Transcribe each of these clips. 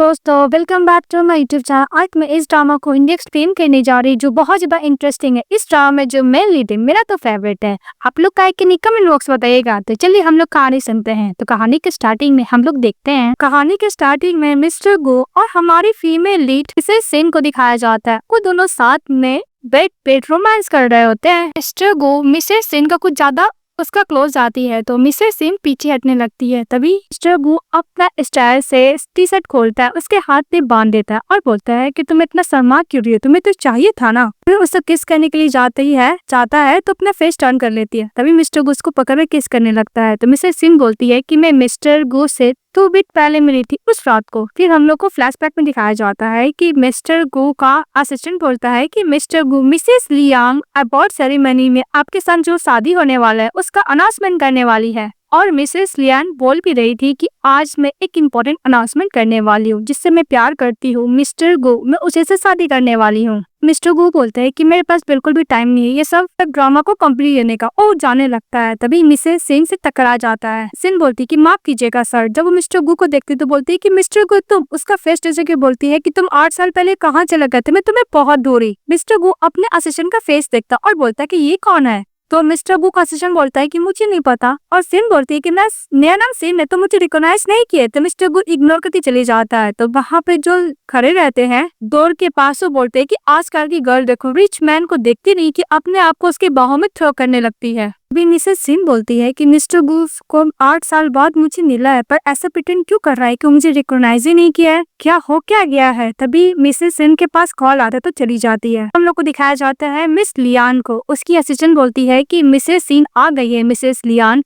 दोस्तों, welcome back to my YouTube channel. आज मैं इस ड्रामा को हिंदी एक्सप्लेन करने जा रही हूँ जो बहुत ज़्यादा इंटरेस्टिंग है। इस ड्रामा में जो मेन लीड है मेरा तो फेवरेट है। आप लोग का है कि नहीं कमेंट बॉक्स बताइएगा। तो चलिए हम लोग कहानी सुनते हैं। तो कहानी के स्टार्टिंग में हम लोग देखते हैं, कहानी के स्टार्टिंग में मिस्टर गो और हमारी फीमेल लीड मिसेस सिन को दिखाया जाता है। वो दोनों साथ में बेड पे रोमांस कर रहे होते हैं। मिस्टर गो मिसेस सिन का कुछ ज्यादा उसका क्लोज आती है तो मिसेस सिन पीछे हटने लगती है। तभी मिस्टर गू अपना स्टाइल से टी शर्ट खोलता है, उसके हाथ में बांध देता है और बोलता है कि तुम इतना शर्मा क्यों रही हो, तुम्हें तो चाहिए था ना। फिर उसे किस करने के लिए चाहता है तो अपना फेस टर्न कर लेती है। तभी मिस्टर गू उसको पकड़ के किस करने लगता है तो मिसेस सिन बोलती है कि मैं मिस्टर गू से 2 बीट पहले मिली थी उस रात को। फिर हम लोग को फ्लैशबैक में दिखाया जाता है कि मिस्टर गू का असिस्टेंट बोलता है कि मिस्टर गू मिसेस लियांग अवार्ड सेरेमनी में आपके साथ जो शादी होने वाला है उसका अनाउंसमेंट करने वाली है। और मिसेस लियान बोल भी रही थी कि आज मैं एक इम्पोर्टेंट अनाउंसमेंट करने वाली हूँ, जिससे मैं प्यार करती हूँ मिस्टर गो, मैं उसे से शादी करने वाली हूँ। मिस्टर गो बोलते हैं कि मेरे पास बिल्कुल भी टाइम नहीं है ये सब ड्रामा को कंप्लीट करने का। वो जाने लगता है। तभी मिसेस सिन से टकरा जाता है। सिन बोलती है कि माफ कीजिएगा सर। जब वो मिस्टर गो को देखती तो बोलती है कि मिस्टर गो तुम, उसका फेस जैसे कि बोलती है कि तुम 8 साल पहले कहाँ चले गए थे, मैं तुम्हें बहुत दूरी। मिस्टर गो अपने असिस्टेंट का फेस देखता और बोलता है कि ये कौन है। तो मिस्टर गू का असिस्टेंट बोलता है कि मुझे नहीं पता। और सिन बोलती है कि मेरा नाम सिन है, तो मुझे रिकॉग्नाइज नहीं किए। तो मिस्टर गू इग्नोर करके चले जाता है। तो वहाँ पे जो खड़े रहते हैं डोर के पास, वो बोलते हैं कि आजकल की गर्ल देखो, रिच मैन को देखती नहीं कि अपने आप को उसके बाहों में थ्रो करने लगती है। अभी मिसेस सिन बोलती है कि मिस्टर गू को 8 साल बाद मुझे मिला है, पर ऐसा प्रिटेंड क्यों कर रहा है कि मुझे रिकॉग्नाइज ही नहीं किया है, क्या गया है। तभी मिसेस सिन के पास कॉल आता है तो चली जाती है। हम लोग को दिखाया जाता है मिस लियान को। उसकी असिस्टेंट बोलती है कि मिसेस सिन आ गई है। मिसेस लियान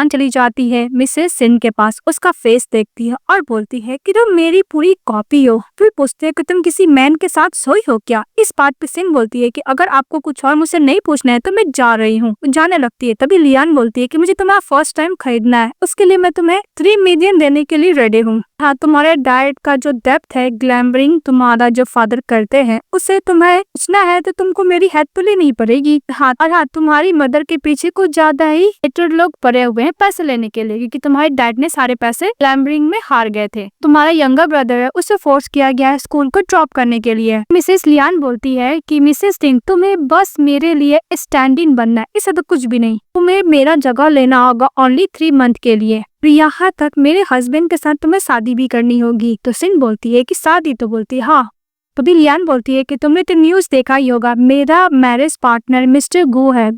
चली जाती है मिसेस सिन के पास, उसका फेस देखती है और बोलती है कि तुम मेरी पूरी कॉपी हो। फिर पूछते है कि तुम किसी मैन के साथ सोई हो क्या। इस बात पे सिन बोलती है कि अगर आपको कुछ और मुझसे नहीं पूछना है तो मैं जा रही हूँ। जाने लगती है। तभी लियान बोलती है कि मुझे तुम्हारा फर्स्ट टाइम खरीदना है, उसके लिए मैं तुम्हें 3 मिलियन देने के लिए रेडी हूँ। हाँ, तुम्हारे डाइट का जो डेप्थ है, ग्लैमरिंग तुम्हारा जो फादर करते हैं, उसे तुम्हें पूछना है तो तुमको मेरी हेल्प तो लेनी पड़ेगी। हाँ, और हाँ, तुम्हारी मदर के पीछे कुछ ज्यादा ही हेटेड लोग पड़े हुए हैं पैसे लेने के लिए, क्योंकि तुम्हारे डैड ने सारे पैसे ग्लैमरिंग में हार गए थे। तुम्हारा यंगर ब्रदर है, उसे फोर्स किया गया है स्कूल को ड्रॉप करने के लिए। मिसेस लियान बोलती है कि मिसेस सिंह, तुम्हें बस मेरे लिए स्टैंड इन बनना है, इससे तो कुछ भी नहीं। तुम्हें मेरा जगह लेना होगा ओनली 3 मंथ के लिए। यहाँ तक मेरे हस्बैंड के साथ तुम्हें शादी भी करनी होगी। तो सिन बोलती है कि शादी, तो बोलती है हाँ। तभी लियान बोलती है कि तुमने तो न्यूज देखा ही होगा, मेरा मैरिज पार्टनर मिस्टर गू है,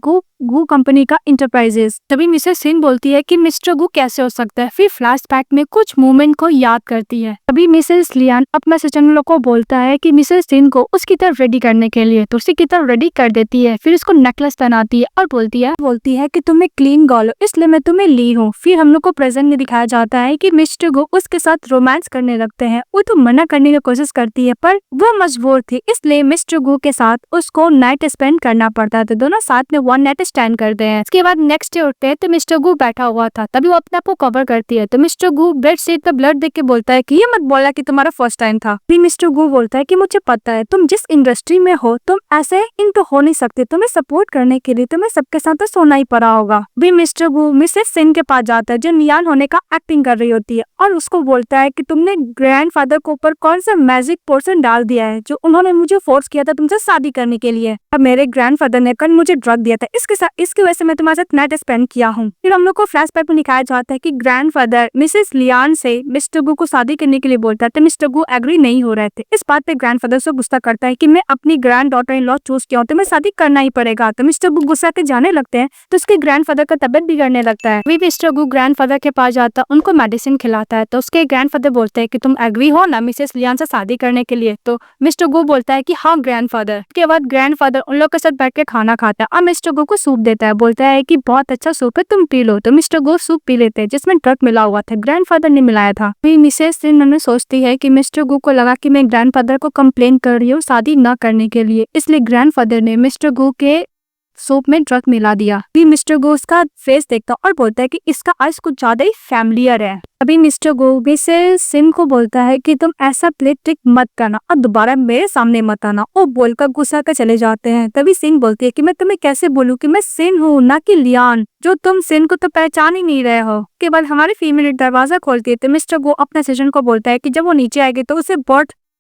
गू कंपनी का इंटरप्राइजेस। तभी मिसेस सिन बोलती है कि मिस्टर गू कैसे हो सकता है। फिर फ्लैशबैक में कुछ मोमेंट को याद करती है। तभी मिसेस लियान अपने असिस्टेंट को बोलता है कि मिसेस सिन को उसकी तरफ रेडी करने के लिए, तो उसकी तरफ रेडी कर देती है। फिर उसको नेकलेस पहनाती है और बोलती है कि तुम्हें क्लीन गर्ल हो, इसलिए मैं तुम्हें ली हूँ। फिर हम लोग को प्रेजेंट में दिखाया जाता है कि मिस्टर गू उसके साथ रोमांस करने लगते हैं। वो तो मना करने की कोशिश करती है, पर वो मजबूर थी, इसलिए मिस्टर गू के साथ उसको नाइट स्पेंड करना पड़ता है। तो दोनों साथ में 1 नाइट स्टैंड करते हैं। इसके बाद नेक्स्ट डे उठते हैं तो मिस्टर गू बैठा हुआ था। तभी वो अपने आप को कवर करती है। तो मिस्टर गू बेड शीट पे ब्लड देख के बोलता है कि ये मत बोला कि तुम्हारा फर्स्ट टाइम था। फिर मिस्टर गू बोलता है कि मुझे पता है तुम जिस इंडस्ट्री में हो तुम ऐसे इनटू हो नहीं सकते, तुम्हें सपोर्ट करने के लिए तुम्हें सबके साथ तो सोना ही पड़ा होगा। भी मिस्टर गू मिसेस सिन के पास जाता है जो नियान होने का एक्टिंग कर रही होती है और उसको बोलता है कि तुमने ग्रैंडफादर के ऊपर कौन सा मैजिक पोर्शन डाल दिया है जो उन्होंने मुझे फोर्स किया था तुमसे शादी करने के लिए। अब मेरे ग्रैंडफादर ने कल मुझे ड्रग दिया था, इसकी वजह से मैं तुम्हारे साथ नाइट स्पेंड किया हूँ। फिर हम लोग को फ्लैशबैक में दिखाया जाता है कि ग्रैंडफादर मिसेस लियान से मिस्टर गू को शादी करने के लिए बोलता है तो मिस्टर गू एग्री नहीं हो रहे थे। इस बात पे ग्रैंडफादर से गुस्सा करता है कि मैं अपनी grand daughter in law choose किया हूँ तो मैं शादी करना ही पड़ेगा। तो मिस्टर गू गुस्सा के जाने लगते हैं तो उसके ग्रैंडफादर का तबियत बिगड़ने लगता है। वही मिस्टर गू ग्रैंडफादर के पास जाता है, उनको मेडिसिन खिलाता है। तो उसके ग्रैंडफादर बोलते हैं कि तुम एग्री हो ना मिसेस लियान से शादी करने के लिए। तो मिस्टर गू बोलता है कि हाँ ग्रैंडफादर। उसके बाद ग्रैंडफादर उन लोग के साथ बैठ के खाना खाता है और मिस्टर गू को सूप देता है। बोलता है कि बहुत अच्छा सूप है, तुम पी लो। तो मिस्टर गो सूप पी लेते हैं जिसमें ड्रग मिला हुआ था, ग्रैंडफादर ने मिलाया था। फिर मिसेस सिन सोचती है कि मिस्टर गो को लगा कि मैं ग्रैंडफादर को कंप्लेन कर रही हूँ शादी न करने के लिए, इसलिए ग्रैंडफादर ने मिस्टर गो के सूप में ड्रग मिला दिया। भी मिस्टर गो उसका फेस देखता और बोलता है कि इसका आइज कुछ ज्यादा ही फैमिलियर है। अभी मिस्टर गो मिसेस सिन को बोलता है कि तुम ऐसा प्ले ट्रिक मत करना और दोबारा मेरे सामने मत आना। वो बोलकर गुस्सा कर चले जाते हैं। तभी सिन बोलती है कि मैं तुम्हें कैसे बोलूं कि मैं सिन हूँ ना कि लियान, जो तुम सिन को तो पहचान ही नहीं रहे हो। के बाद हमारी फीमेल दरवाजा खोलती है तो मिस्टर गो अपने असिस्टेंट को बोलता है कि जब वो नीचे आएगी तो उसे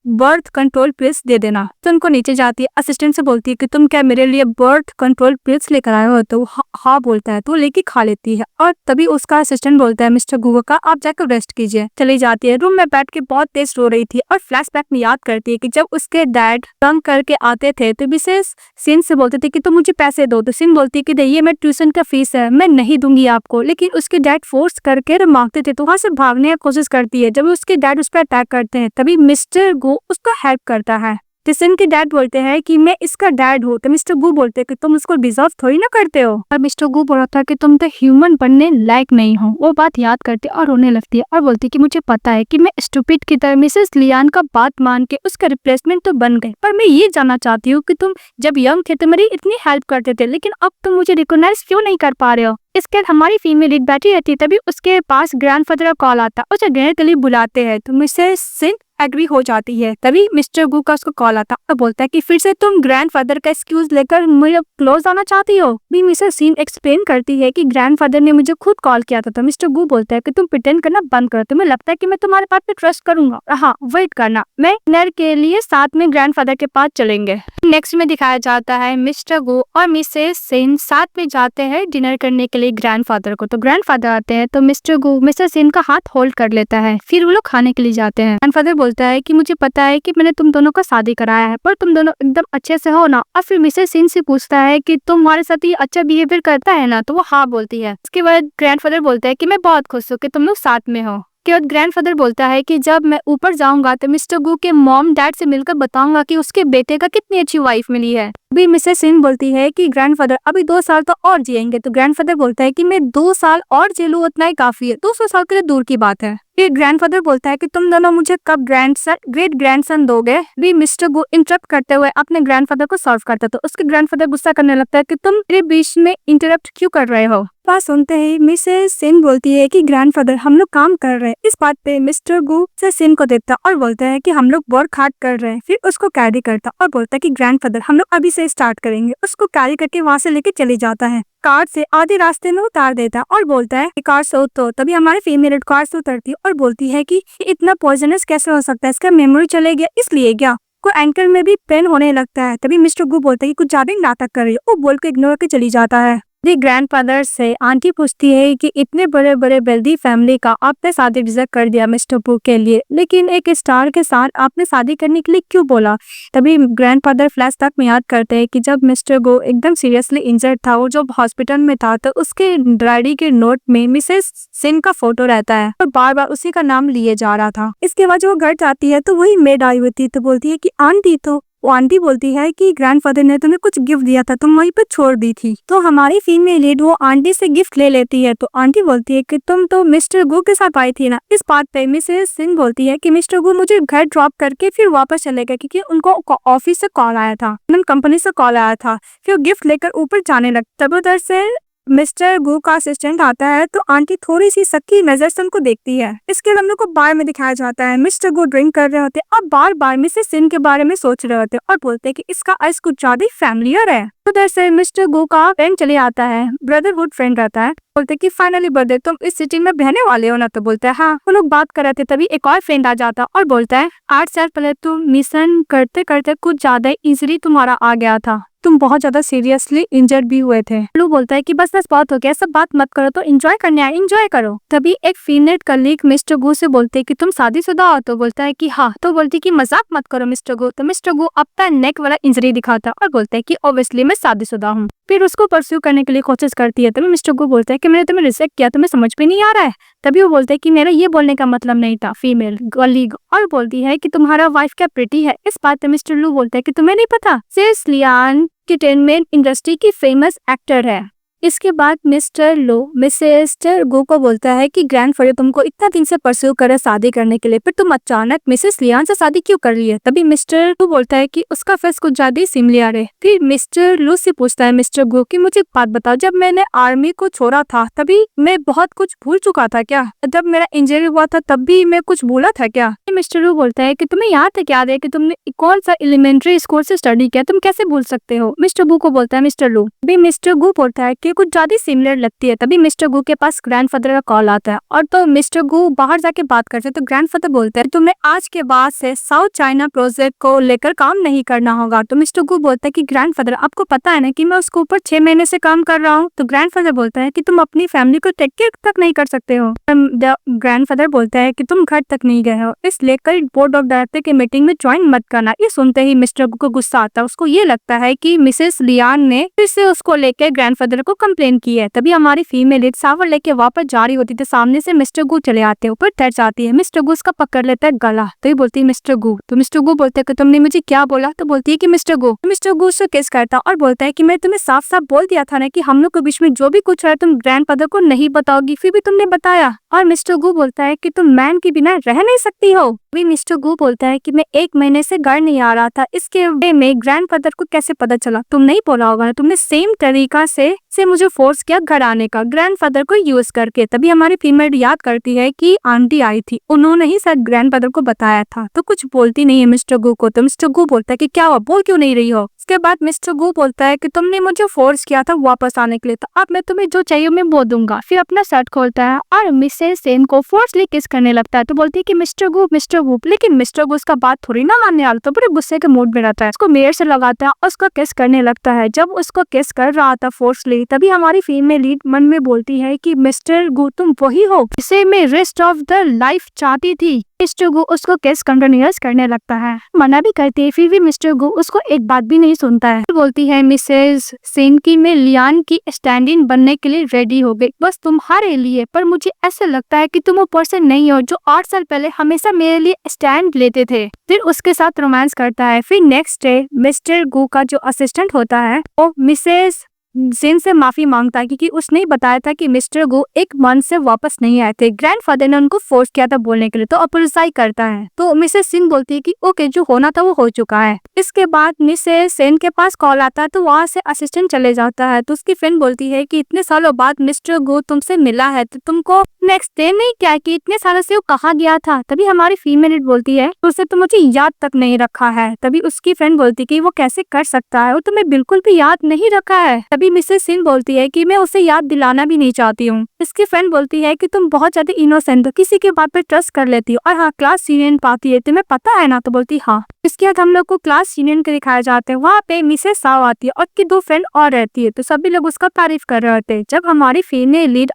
बर्थ कंट्रोल पिल्स दे देना। तो उनको नीचे जाती है, असिस्टेंट से बोलती है कि तुम क्या मेरे लिए बर्थ कंट्रोल पिल्स लेकर आए हो? तो हाँ बोलता है, तो लेके खा लेती है। और तभी उसका असिस्टेंट बोलता है मिस्टर गूगल का आप जाकर रेस्ट कीजिए। चली जाती है। रूम में बैठ के बहुत तेज रो रही थी और फ्लैशबैक में याद करती है कि जब उसके डैड तंग करके आते थे तो मिसेस सिन से बोलते थे कि तुम मुझे पैसे दो। तो सिन बोलती है कि ये मेरे ट्यूशन का फीस है, मैं नहीं दूंगी आपको। लेकिन उसके डैड फोर्स करके मांगते थे तो वहां से भागने की कोशिश करती है। जब उसके डैड उस पर अटैक करते हैं तभी मिस्टर गो उसको हेल्प करता है। सिन के डैड बोलते हैं कि मैं इसका डैड हूँ। तो मिस्टर गू बोलते हैं कि तुम उसको डिजर्व थोड़ी ना करते हो। और मिस्टर गू बोलता है कि तुम तो ह्यूमन बनने लायक नहीं हो। वो बात याद करती और रोने लगती है और बोलती है कि मुझे पता है कि मैं स्टूपिड की तरह मिसेस लियान का बात मान के उसका रिप्लेसमेंट तो बन गए, पर मैं ये जानना चाहती हूँ कि तुम जब यंग थे तो मेरी इतनी हेल्प करते थे, लेकिन अब तुम मुझे रिकॉग्नाइज क्यों नहीं कर पा रहे हो? इसके बाद हमारी फीमेल लीड बैठी रहती है। तभी उसके पास ग्रैंडफादर का कॉल आता है। उसे डिनर के लिए बुलाते हैं तो मिसेस सिन एग्री हो जाती है। तभी मिस्टर गू का उसको कॉल आता है और बोलता है कि फिर से तुम ग्रैंडफादर का एक्सक्यूज लेकर मुझे क्लोज आना चाहती हो। भी मिसेस सिन एक्सप्लेन करती है कि ग्रैंडफादर ने मुझे खुद कॉल किया था। तो मिस्टर गू बोलता है कि तुम प्रिटेंड करना बंद करो, तुम्हें लगता है कि मैं तुम्हारे बात पे ट्रस्ट करूंगा। हाँ वेट करना, मैं डिनर के लिए साथ में ग्रैंडफादर के पास चलेंगे। नेक्स्ट में दिखाया जाता है मिस्टर गू और मिसेस सिन साथ में जाते हैं डिनर करने के लिए ग्रैंडफादर को। तो ग्रैंडफादर आते हैं तो मिस्टर गू मिस्टर सिन का हाथ होल्ड कर लेता है। फिर वो लोग खाने के लिए जाते हैं। ग्रैंडफादर बोलता है कि मुझे पता है कि मैंने तुम दोनों का शादी कराया है, पर तुम दोनों एकदम अच्छे से हो ना? और फिर मिसेस सिन से पूछता है कि तुम्हारे साथ ये अच्छा बिहेवियर करता है ना? तो वो हाँ बोलती है। उसके बाद ग्रैंडफादर बोलता है कि मैं बहुत खुश हूँ कि तुम लोग साथ में हो। के बाद ग्रैंडफादर बोलता है कि जब मैं ऊपर जाऊंगा तो मिस्टर गू के मॉम डैड से मिलकर बताऊंगा कि उसके बेटे का कितनी अच्छी वाइफ मिली है। अभी मिसेस सिन बोलती है कि ग्रैंडफादर अभी 2 साल तो और जिएंगे। तो ग्रैंडफादर बोलता है कि मैं 2 साल और झेलूं उतना ही काफी है, 200 साल के लिए दूर की बात है। फिर ग्रैंडफादर बोलता है कि तुम दोनों मुझे कब ग्रेट ग्रैंडसन दोगे? भी मिस्टर गू इंटरप्ट करते हुए अपने ग्रैंडफादर को सर्व करता। तो उसके ग्रैंडफादर गुस्सा करने लगता है कि तुम मेरे बीच में इंटरप्ट क्यों कर रहे हो? बात सुनते ही मिसेस सिन बोलती है कि ग्रैंडफादर हम लोग काम कर रहे हैं। इस बात पे मिस्टर गू से सिन को देखता और बोलता है कि हम लोग वर्क हार्ड कर रहे हैं। फिर उसको कैरी करता और बोलता है कि ग्रैंडफादर हम लोग अभी से स्टार्ट करेंगे। उसको कैरी करके वहां से लेके चले जाता है। कार से आधे रास्ते में उतार देता है और बोलता है कि कार से उतरो। तभी हमारी फीमेल कार से उतरती है और बोलती है कि इतना पॉइजनस कैसे हो सकता है, इसका मेमोरी चले गया इसलिए क्या? को एंकल में भी पेन होने लगता है। तभी मिस्टर गू बोलता है कि कुछ ज्यादा ही नाटक कर रही है। वो बोल के इग्नोर के चली जाता है। ग्रैंडफादर से आंटी पूछती है कि इतने बड़े बड़े वेल्दी फैमिली का आपने शादी रिजेक्ट कर दिया मिस्टर बू के लिए, लेकिन एक स्टार के साथ आपने शादी करने के लिए क्यों बोला? तभी ग्रैंडफादर फ्लैशबैक में याद करते हैं कि जब मिस्टर गो एकदम सीरियसली इंजर्ड था, वो जब हॉस्पिटल में था, तो उसके डायरी के नोट में मिसेस सिन का फोटो रहता है और बार बार उसी का नाम लिए जा रहा था। इसके बाद वो घर जाती है तो वही मेड आई हुई थी। तो बोलती है कि आंटी, तो वो आंटी बोलती है कि ग्रैंडफादर ने तुम्हें कुछ गिफ्ट दिया था, तुम वहीं पर छोड़ दी थी। तो हमारी फीमेल लीड वो आंटी से गिफ्ट ले लेती है। तो आंटी बोलती है कि तुम तो मिस्टर गू के साथ आई थी ना? इस बात पे मिसेस सिन बोलती है कि मिस्टर गू मुझे घर ड्रॉप करके फिर वापस चले गए क्योंकि उनको ऑफिस से कॉल आया था, कंपनी से कॉल आया था। फिर गिफ्ट लेकर ऊपर जाने लगता। तब उधर से मिस्टर गू का असिस्टेंट आता है तो आंटी थोड़ी सी शक्की नजर से उनको देखती है। इसके बाद हम लोग को बार में दिखाया जाता है मिस्टर गू ड्रिंक कर रहे होते और बार बार मिसेस सिन के बारे में सोच रहे होते और बोलते हैं कि इसका आइस कुछ ज्यादा फैमिलियर है। उधर से मिस्टर गू का फ्रेंड चले आता है, ब्रदरहुड फ्रेंड रहता है। बोलते कि फाइनली ब्रदर तुम इस सिटी में बहने वाले हो ना? तो बोलता है हाँ। वो लोग बात कर रहे थे तभी एक और फ्रेंड आ जाता और बोलता है 8 साल पहले तुम मिशन करते करते कुछ ज्यादा इंजरी तुम्हारा आ गया था, तुम बहुत ज्यादा सीरियसली इंजर्ड भी हुए थे। लू बोलता है कि बस बहुत हो गया, सब बात मत करो, तो एंजॉय करने आए, एंजॉय करो। तभी एक फीमेल कलीग मिस्टर गू से बोलते है कि तुम शादीशुदा हो? तो बोलता है कि हाँ। तो बोलती कि मजाक मत करो मिस्टर गू। तो मिस्टर गू अपना नेक वाला इंजरी दिखाता और बोलता है कि ऑब्वियसली मैं शादीशुदा हूँ। फिर उसको परस्यू करने के लिए कोशिश करती है। तभी मिस्टर गू बोलता है कि मैंने तुम्हें रिजेक्ट किया, तुम्हें समझ में नहीं आ रहा है? तभी वो बोलता है कि मेरा ये बोलने का मतलब नहीं था, फीमेल कलीग। और बोलती है कि तुम्हारा वाइफ क्या प्रिटी है। इस बात पे मिस्टर लू बोलता है कि तुम्हें नहीं पता, सिर्फ लियान एंटरटेनमेंट इंडस्ट्री की फेमस एक्टर है। इसके बाद मिस्टर लो मिस्टर गो को बोलता है कि ग्रैंडफादर तुमको इतना दिन से परस्यू करे शादी करने के लिए, फिर तुम अचानक मिसेस लियान से शादी क्यों कर रही है। तभी मिस्टर गो बोलता है कि उसका फेस कुछ ज्यादा ही सिमिलर है। फिर मिस्टर लो से पूछता है मिस्टर गो कि मुझे एक बात बताओ, जब मैंने आर्मी को छोड़ा था तभी मैं बहुत कुछ भूल चुका था क्या? जब मेरा इंजरी हुआ था तब भी मैं कुछ भूला था क्या? मिस्टर लो बोलता है कि तुम्हें याद तक याद है कि तुमने कौन सा एलिमेंट्री स्कूल से स्टडी किया, तुम कैसे भूल सकते हो? मिस्टर गू को बोलता है मिस्टर लो। अभी मिस्टर गू बोलता है कि कुछ ज्यादा सिमिलर लगती है। तभी मिस्टर गू के पास ग्रैंडफादर का कॉल आता है और तो मिस्टर गू बाहर जाके बात करते हैं। तो ग्रैंडफादर बोलते हैं तुम्हें आज के बाद से साउथ चाइना प्रोजेक्ट को लेकर काम नहीं करना होगा। तो मिस्टर गू बोलता है कि ग्रैंडफादर आपको पता है ना कि मैं उसके ऊपर 6 महीने से काम कर रहा हूँ। तो ग्रैंडफादर बोलता है कि तुम अपनी फैमिली को टेक केयर तक नहीं कर सकते हो। ग्रैंडफादर बोलता है कि तुम घर तक नहीं गए हो, इसलिए कल बोर्ड ऑफ डायरेक्टर की मीटिंग में ज्वाइन मत करना। ये सुनते ही मिस्टर गू को गुस्सा आता है। उसको ये लगता है कि मिसेस लियान ने फिर से उसको लेकर ग्रैंडफादर को कंप्लेन की है। तभी हमारी फीमेल लीड सावर लेके वापस जा रही होती थी, सामने से मिस्टर गू चले आते हैं, ऊपर ठहर जाती है। मिस्टर गू उसका पकड़ लेता है गला। तो ये बोलती है मिस्टर गू। तो मिस्टर गू बोलते है कि तुमने मुझे क्या बोला? तो बोलती है कि मिस्टर गू उससे किस करता और बोलता है कि मैं तुम्हें साफ साफ बोल दिया था ना कि हम लोग के बीच में जो भी कुछ है तुम ग्रैंडफादर को नहीं बताओगी, फिर भी तुमने बताया। और मिस्टर गू बोलता है कि तुम मैन के बिना रह नहीं सकती हो। अभी मिस्टर गू बोलता है कि मैं 1 महीने से घर नहीं आ रहा था, इसके वे में ग्रैंडफादर को कैसे पता चला? तुम नहीं बोला होगा ना, तुमने सेम तरीका से मुझे फोर्स किया घर आने का ग्रैंडफादर को यूज करके। तभी हमारी फीमेल याद करती है कि आंटी आई थी, उन्होंने ही शायद ग्रैंडफादर को बताया था। तो कुछ बोलती नहीं है मिस्टर गू को। तो मिस्टर गू बोलता है कि क्या हुआ, बोल क्यों नहीं रही हो? उसके बाद मिस्टर गू बोलता है कि तुमने मुझे फोर्स किया था वापस आने के लिए, तो अब मैं तुम्हें जो चाहिए मैं वो दूंगा। फिर अपना शर्ट खोलता है और मिसेस सेन को फोर्सली किस करने लगता है। तो बोलती है कि मिस्टर गू। लेकिन मिस्टर गू उसका बात थोड़ी ना मानने वाला, तो बड़े गुस्से के मूड में रहता है। उसको मेयर से लगाता है और उसको किस करने लगता है। जब उसको किस कर रहा था फोर्सली, तभी हमारी फीमेल लीड मन में बोलती है कि मिस्टर गू तुम वही हो जिसे मैं रेस्ट ऑफ द लाइफ चाहती थी। मिस्टर गू उसको किस कंटिन्यूअस करने लगता है, मना भी करती है, फिर भी मिस्टर गू उसको एक बात भी नहीं सुनता है। बोलती है मिसेस सेन की मैं लियान की स्टैंड इन बनने के लिए रेडी हो गई, बस तुम्हारे लिए। पर मुझे ऐसा लगता है कि तुम वो पर्सन नहीं हो जो 8 साल पहले हमेशा मेरे लिए स्टैंड लेते थे। फिर उसके साथ रोमांस करता है। फिर नेक्स्ट डे मिस्टर गू का जो असिस्टेंट होता है वो मिसेस सेन से माफी मांगता है क्योंकि उसने ही बताया था कि मिस्टर गो 1 मंथ से वापस नहीं आए थे। ग्रैंडफादर ने उनको फोर्स किया था बोलने के लिए, तो अपोलोजाइज करता है। तो मिसेस सेन बोलती है कि ओके जो होना था वो हो चुका है। इसके बाद मिसेस सेन के पास कॉल आता है, तो वहाँ से असिस्टेंट चले जाता है। तो उसकी फ्रेंड बोलती है कि इतने सालों बाद मिस्टर गो तुमसे मिला है तो तुमको नेक्स्ट डे नहीं क्या कि इतने सालों से वो कहाँ गया था? तभी हमारी फीमेल बोलती है उसे तो मुझे याद तक नहीं रखा है। तभी उसकी फ्रेंड बोलती है कि वो कैसे कर सकता है, वो तुम्हें बिल्कुल भी याद नहीं रखा है। तभी मिसेस सिन बोलती है कि मैं उसे याद दिलाना भी नहीं चाहती हूँ। इसकी फ्रेंड बोलती है कि तुम बहुत ज्यादा इनोसेंट हो, किसी के बात पे ट्रस्ट कर लेती हो। और हाँ क्लास यूनियन पाती है, तुम्हें पता है ना? तो बोलती हाँ। इसके बाद हम लोग को क्लास यूनियन के दिखाए जाते हैं। वहाँ पे मिसेस साव आती है और उसकी 2 फ्रेंड और रहती है, तो सभी लोग उसका तारीफ कर रहे होते हैं। जब हमारी फीमेल लीड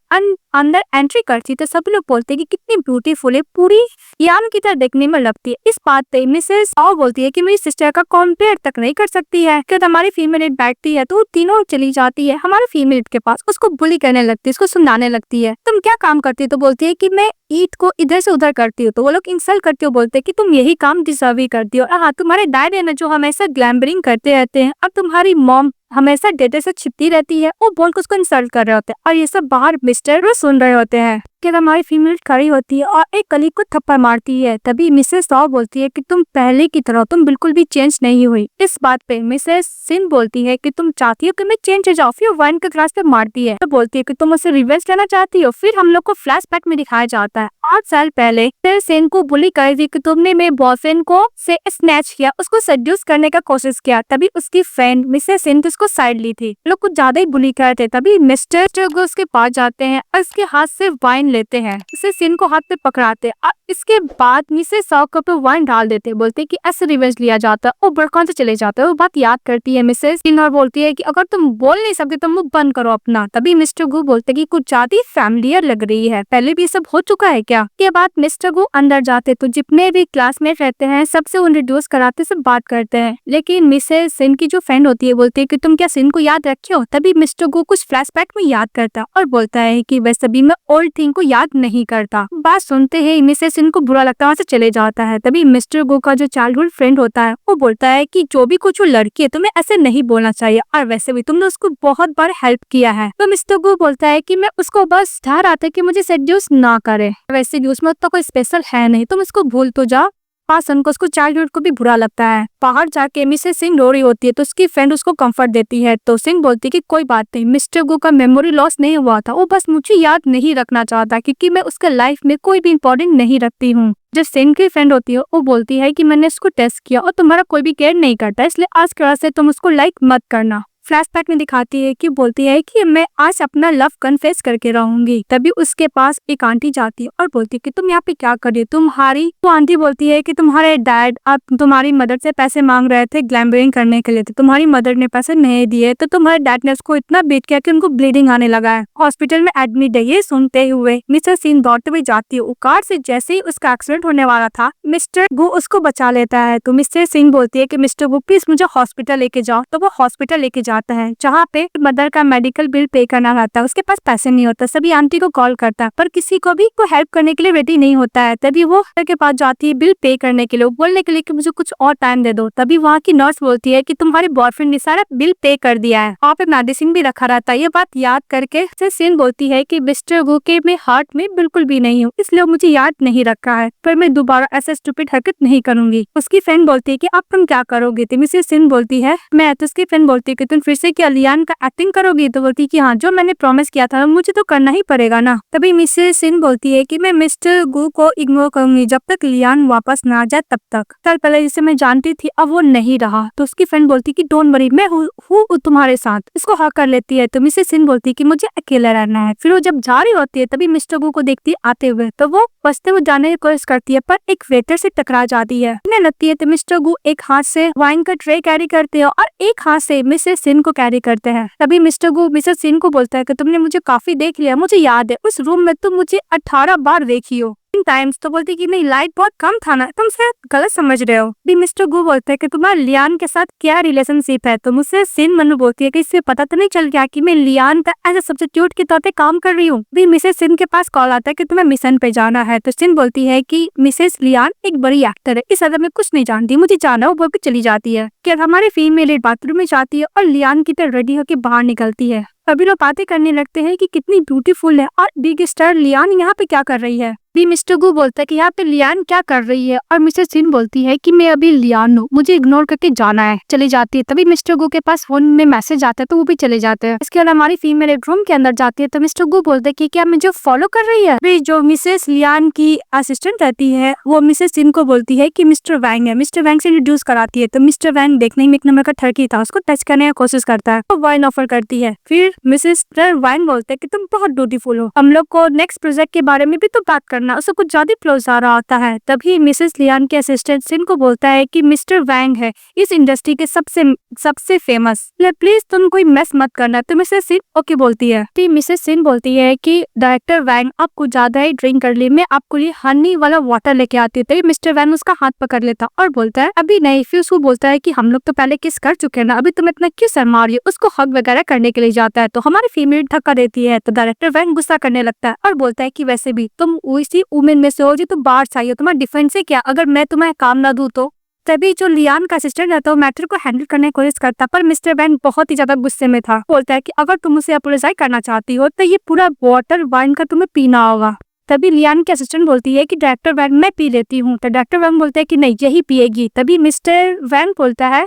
अंदर एंट्री करती है तो सभी लोग बोलते हैं कि कितनी ब्यूटीफुल है, पूरी यान की तरह देखने में लगती है। इस बात पे मिसेस साव बोलती है कि मेरी सिस्टर का कंपेयर तक नहीं कर सकती है। जब हमारी फीमेल लीड बैठती है तो तीनों चली जाती है हमारे फीमेल लीड के पास, उसको बुली करने लगती है, उसको सुनाने लगती है तुम क्या काम करती है? तो बोलती है कि मैं ईट को इधर से उधर करती हूँ। तो वो लोग इंसल्ट करते हो, बोलते हैं कि तुम यही काम डिजर्व ही करती हो। हाँ तुम्हारे डैड है ना जो हमेशा ग्लैम्बरिंग करते रहते हैं, अब तुम्हारी मॉम हमेशा डेटे से छिपती रहती है, वो बोल के उसको इंसल्ट कर रहे होते हैं। और ये सब बाहर मिस्टर सुन रहे होते हैं कि हमारी फीमेल खड़ी होती है और एक कलीग को थप्पड़ मारती है। तभी मिसेस सॉ बोलती है कि तुम पहले की तरह, तुम बिल्कुल भी चेंज नहीं हुई। इस बात पे मिसेस सिन बोलती है कि तुम चाहती हो कि मैं चेंज हो जाऊँ। फिर वाइन के ग्लास पे मारती है, तो बोलती है कि तुम उससे रिवेंज लेना चाहती हो। फिर हम लोग को फ्लैशबैक में दिखाया जाता है 8 साल पहले फिर सेन को बुली कर दी कि तुमने मेरे बॉयफ्रेंड को से स्नैच किया, उसको सेड्यूस करने का कोशिश किया। तभी उसकी फ्रेंड मिसेस सेन उसको साइड ली थी, लोग कुछ ज्यादा ही बुली करते। तभी मिस्टर उसके पास जाते हैं और उसके हाथ से वाइन लेते हैं, उसे सिन को हाथ पे पकड़ाते और इसके बाद मिसेस सॉ पे वाइन डाल देते, बोलते कि ऐसे रिवेंज लिया जाता है। वो बड़कौन से चले जाते हैं। वो बात याद करती है मिसेस सिन और बोलती है कि अगर तुम बोल नहीं सकते तो मुंह बंद करो अपना। तभी मिस्टर गू बोलते कि कुछ ज्यादा फैमिलियर लग रही है, पहले भी सब हो चुका है क्या? किया। के बाद मिस्टर गु अंदर जाते तो जितने भी क्लासमेट रहते हैं सबसे इंट्रोड्यूस कराते, सब बात करते हैं। लेकिन मिसेस सिन की जो फ्रेंड होती है बोलती है कि तुम क्या सिन को याद रखे हो। तभी मिस्टर गु कुछ फ्लैशबैक में याद करता और बोलता है कि वैसे भी मैं ओल्ड थिंग को याद नहीं करता। बात सुनते ही मिसेस सिन को बुरा लगता है, वहाँ से चले जाता है। तभी मिस्टर गु का जो चाइल्डहुड फ्रेंड होता है वो बोलता है कि जो भी कुछ वो लड़की है तुम्हें ऐसे नहीं बोलना चाहिए, और वैसे भी तुमने उसको बहुत बार हेल्प किया है। तो मिस्टर गु बोलता है कि मैं उसको बस चाह रहा था कि मुझे सेड्यूस ना करे, वैसे भी उसमें तो कोई स्पेशल है नहीं, तुम इसको भूल तो जाओ। सन को उसको चाइल्डहुड को भी बुरा लगता है। बाहर जाके मिसेस सिंह रो रही होती है तो उसकी फ्रेंड उसको कंफर्ट देती है। तो सिंह बोलती है कि कोई बात नहीं, मिस्टर गु का मेमोरी लॉस नहीं हुआ था, वो बस मुझे याद नहीं रखना चाहता क्योंकि मैं उसके लाइफ में कोई भी इंपॉर्टेंट नहीं रखती हूँ। जो सिंह की फ्रेंड होती है वो बोलती है कि मैंने उसको टेस्ट किया और तुम्हारा कोई भी केयर नहीं करता, इसलिए आज के बाद से तुम उसको लाइक मत करना। फ्लैशबैक में दिखाती है कि बोलती है कि मैं आज अपना लव कन्फेस करके रहूंगी। तभी उसके पास एक आंटी जाती है और बोलती है कि तुम यहाँ पे क्या कर रही हो तुम्हारी। तो आंटी बोलती है कि तुम्हारे डैड अब तुम्हारी मदर से पैसे मांग रहे थे ग्लैम्बरिंग करने के लिए, तो तुम्हारी मदर ने पैसे नहीं दिए तो तुम्हारे डैड ने उसको इतना बीट किया कि उनको ब्लीडिंग आने लगा है, हॉस्पिटल में एडमिट है। ये सुनते हुए मिस्टर सिंह दौड़ते हुए जाती है। कार से जैसे ही उसका एक्सीडेंट होने वाला था मिस्टर गु उसको बचा लेता है। तो मिस्टर सिंह बोलती है कि मिस्टर गु प्लीज मुझे हॉस्पिटल लेके जाओ। तो वो हॉस्पिटल लेके जाता है जहाँ पे मदर का मेडिकल बिल पे करना रहता है। उसके पास पैसे नहीं होता, सभी आंटी को कॉल करता है पर किसी को भी को हेल्प करने के लिए रेडी नहीं होता है। तभी वो के पास जाती है बिल पे करने के लिए, बोलने के लिए कि मुझे कुछ और टाइम दे दो। तभी वहाँ की नर्स बोलती है कि तुम्हारे बॉयफ्रेंड ने सारा बिल पे कर दिया है, वहाँ पे मेडिसिन भी रखा रहता है। ये बात याद करके सिन बोलती है कि मिस्टर गु के मैं हार्ट में बिल्कुल भी नहीं हूँ, इसलिए मुझे याद नहीं रखा है, पर मैं दोबारा ऐसा स्टूपिड हरकत नहीं करूंगी। उसकी फ्रेंड बोलती है कि अब तुम क्या करोगे। तो मिसेस सिन बोलती है मैं, तो उसकी फ्रेंड बोलती है कि तुम फिर से क्या लियान का एक्टिंग करोगी। तो बोलती है कि हाँ, जो मैंने प्रॉमिस किया था मुझे तो करना ही पड़ेगा ना। तभी मिसेस सिन बोलती है कि मैं मिस्टर गु को इग्नोर करूंगी जब तक लियान वापस ना आ जाए तब तक। कल पहले जिसे मैं जानती थी अब वो नहीं रहा। तो उसकी फ्रेंड बोलती है कि डोंट वरी, मैं हूँ तुम्हारे साथ। इसको हक कर लेती है। तो मिसेस सिन बोलती है कि मुझे अकेला रहना है। फिर वो जब जा रही होती है तभी मिस्टर गु को देखती है आते हुए, तो वो बचते हुए जाने की कोशिश करती है पर एक वेटर से टकरा जाती है। लगती है तो मिस्टर गु एक हाथ से वाइन का ट्रे कैरी करते हैं और एक हाथ से मिसेस सिन को कैरी करते हैं। तभी मिस्टर गु मिसेस सिन को बोलता है कि तुमने मुझे काफी देख लिया, मुझे याद है उस रूम में तुम मुझे 18 बार देखी हो टाइम्स। तो बोलती कि नहीं, लाइट बहुत कम था ना, तुम शायद गलत समझ रहे हो। भी मिस्टर गु बोलता है कि तुम्हारा लियान के साथ क्या रिलेशनशिप है। तो मुझसे सिन मनु बोलती है कि इससे पता तो नहीं चल गया कि मैं लियान का एज ए सब्स्टिट्यूट के तौर पे काम कर रही हूँ। भी मिसेस सिन के पास कॉल आता है कि तुम्हें मिशन पे जाना है। तो सिन बोलती है कि मिसेस लियान एक बड़ी एक्टर है, इस अदर में कुछ नहीं जानती, मुझे जाना है। वो बोल के चली जाती है। क्या हमारी फीमेल बाथरूम में जाती है और लियान की तरह रेडी होकर बाहर निकलती है। अभी लोग बातें करने लगते हैं कि कितनी ब्यूटीफुल है और बिग स्टार लियान यहाँ पे क्या कर रही है। भी मिस्टर गु बोलता है कि यहाँ पे लियान क्या कर रही है और मिसेस सिन बोलती है कि मैं अभी लियान हूँ, मुझे इग्नोर करके जाना है। चली जाती है। तभी मिस्टर गु के पास फोन में मैसेज आता है तो वो भी चले जाते हैं। इसके बाद हमारी फीमेल एक रूम के अंदर जाती है तो मिस्टर गु बोलते हैं कि क्या मुझे फॉलो कर रही है। भी जो मिसेस लियान की असिस्टेंट रहती है वो मिसेस सिन को बोलती है कि मिस्टर वैंग है। मिस्टर वैंग से इंट्रोड्यूस कराती है। तो मिस्टर वैंग देखने में एक नंबर का ठरकी था, उसको टच करने की कोशिश करता है, तो वाइन ऑफर करती है। फिर मिसेस वैंग बोलते हैं कि तुम बहुत ब्यूटीफुल हो, हम लोग को नेक्स्ट प्रोजेक्ट के बारे में भी तो बात करना। उसको कुछ ज्यादा क्लोज आ रहा होता है। तभी मिसेस लियान के असिस्टेंट सिन को बोलता है कि मिस्टर वैंग है इस इंडस्ट्री के सबसे फेमस, प्लीज तुम कोई मेस मत करना। तो मिसेस सिन ओके बोलती है। फिर मिसेस सिन बोलती है कि डायरेक्टर वैंग आपको ज्यादा ही ड्रिंक कर ली, मैं आपको लिए हनी वाला वाटर लेके आती है। तभी मिस्टर वैंग उसका हाथ पकड़ लेता और बोलता है अभी नहीं। फिर उसको बोलता है कि हम लोग तो पहले किस कर चुके हैं ना, अभी तुम इतना क्यों शर्मा रही हो। उसको हक वगैरह करने के लिए जाता है तो हमारी फीमेल धक्का देती है। तो डायरेक्टर वैंग गुस्सा करने लगता है और बोलता है कि वैसे भी तुम उसी वुमेन में से हो जो तुम बाहर चाहिए, तुम्हारा डिफेंस है क्या अगर मैं तुम्हें काम ना दूं तो। तभी जो लियान का असिस्टेंट रहता है वो मैटर को हैंडल करने की कोशिश करता पर मिस्टर वैंग बहुत ही ज्यादा गुस्से में था। बोलता है कि अगर तुम उसे अपोलोजाइज करना चाहती हो तो ये पूरा वाटर वाइन का तुम्हें पीना होगा। तभी लियान की असिस्टेंट बोलती है कि डायरेक्टर वैंग मैं पी लेती हूँ। तो डायरेक्टर वैंग बोलता है कि नहीं, यही पिएगी। तभी मिस्टर वैंग बोलता है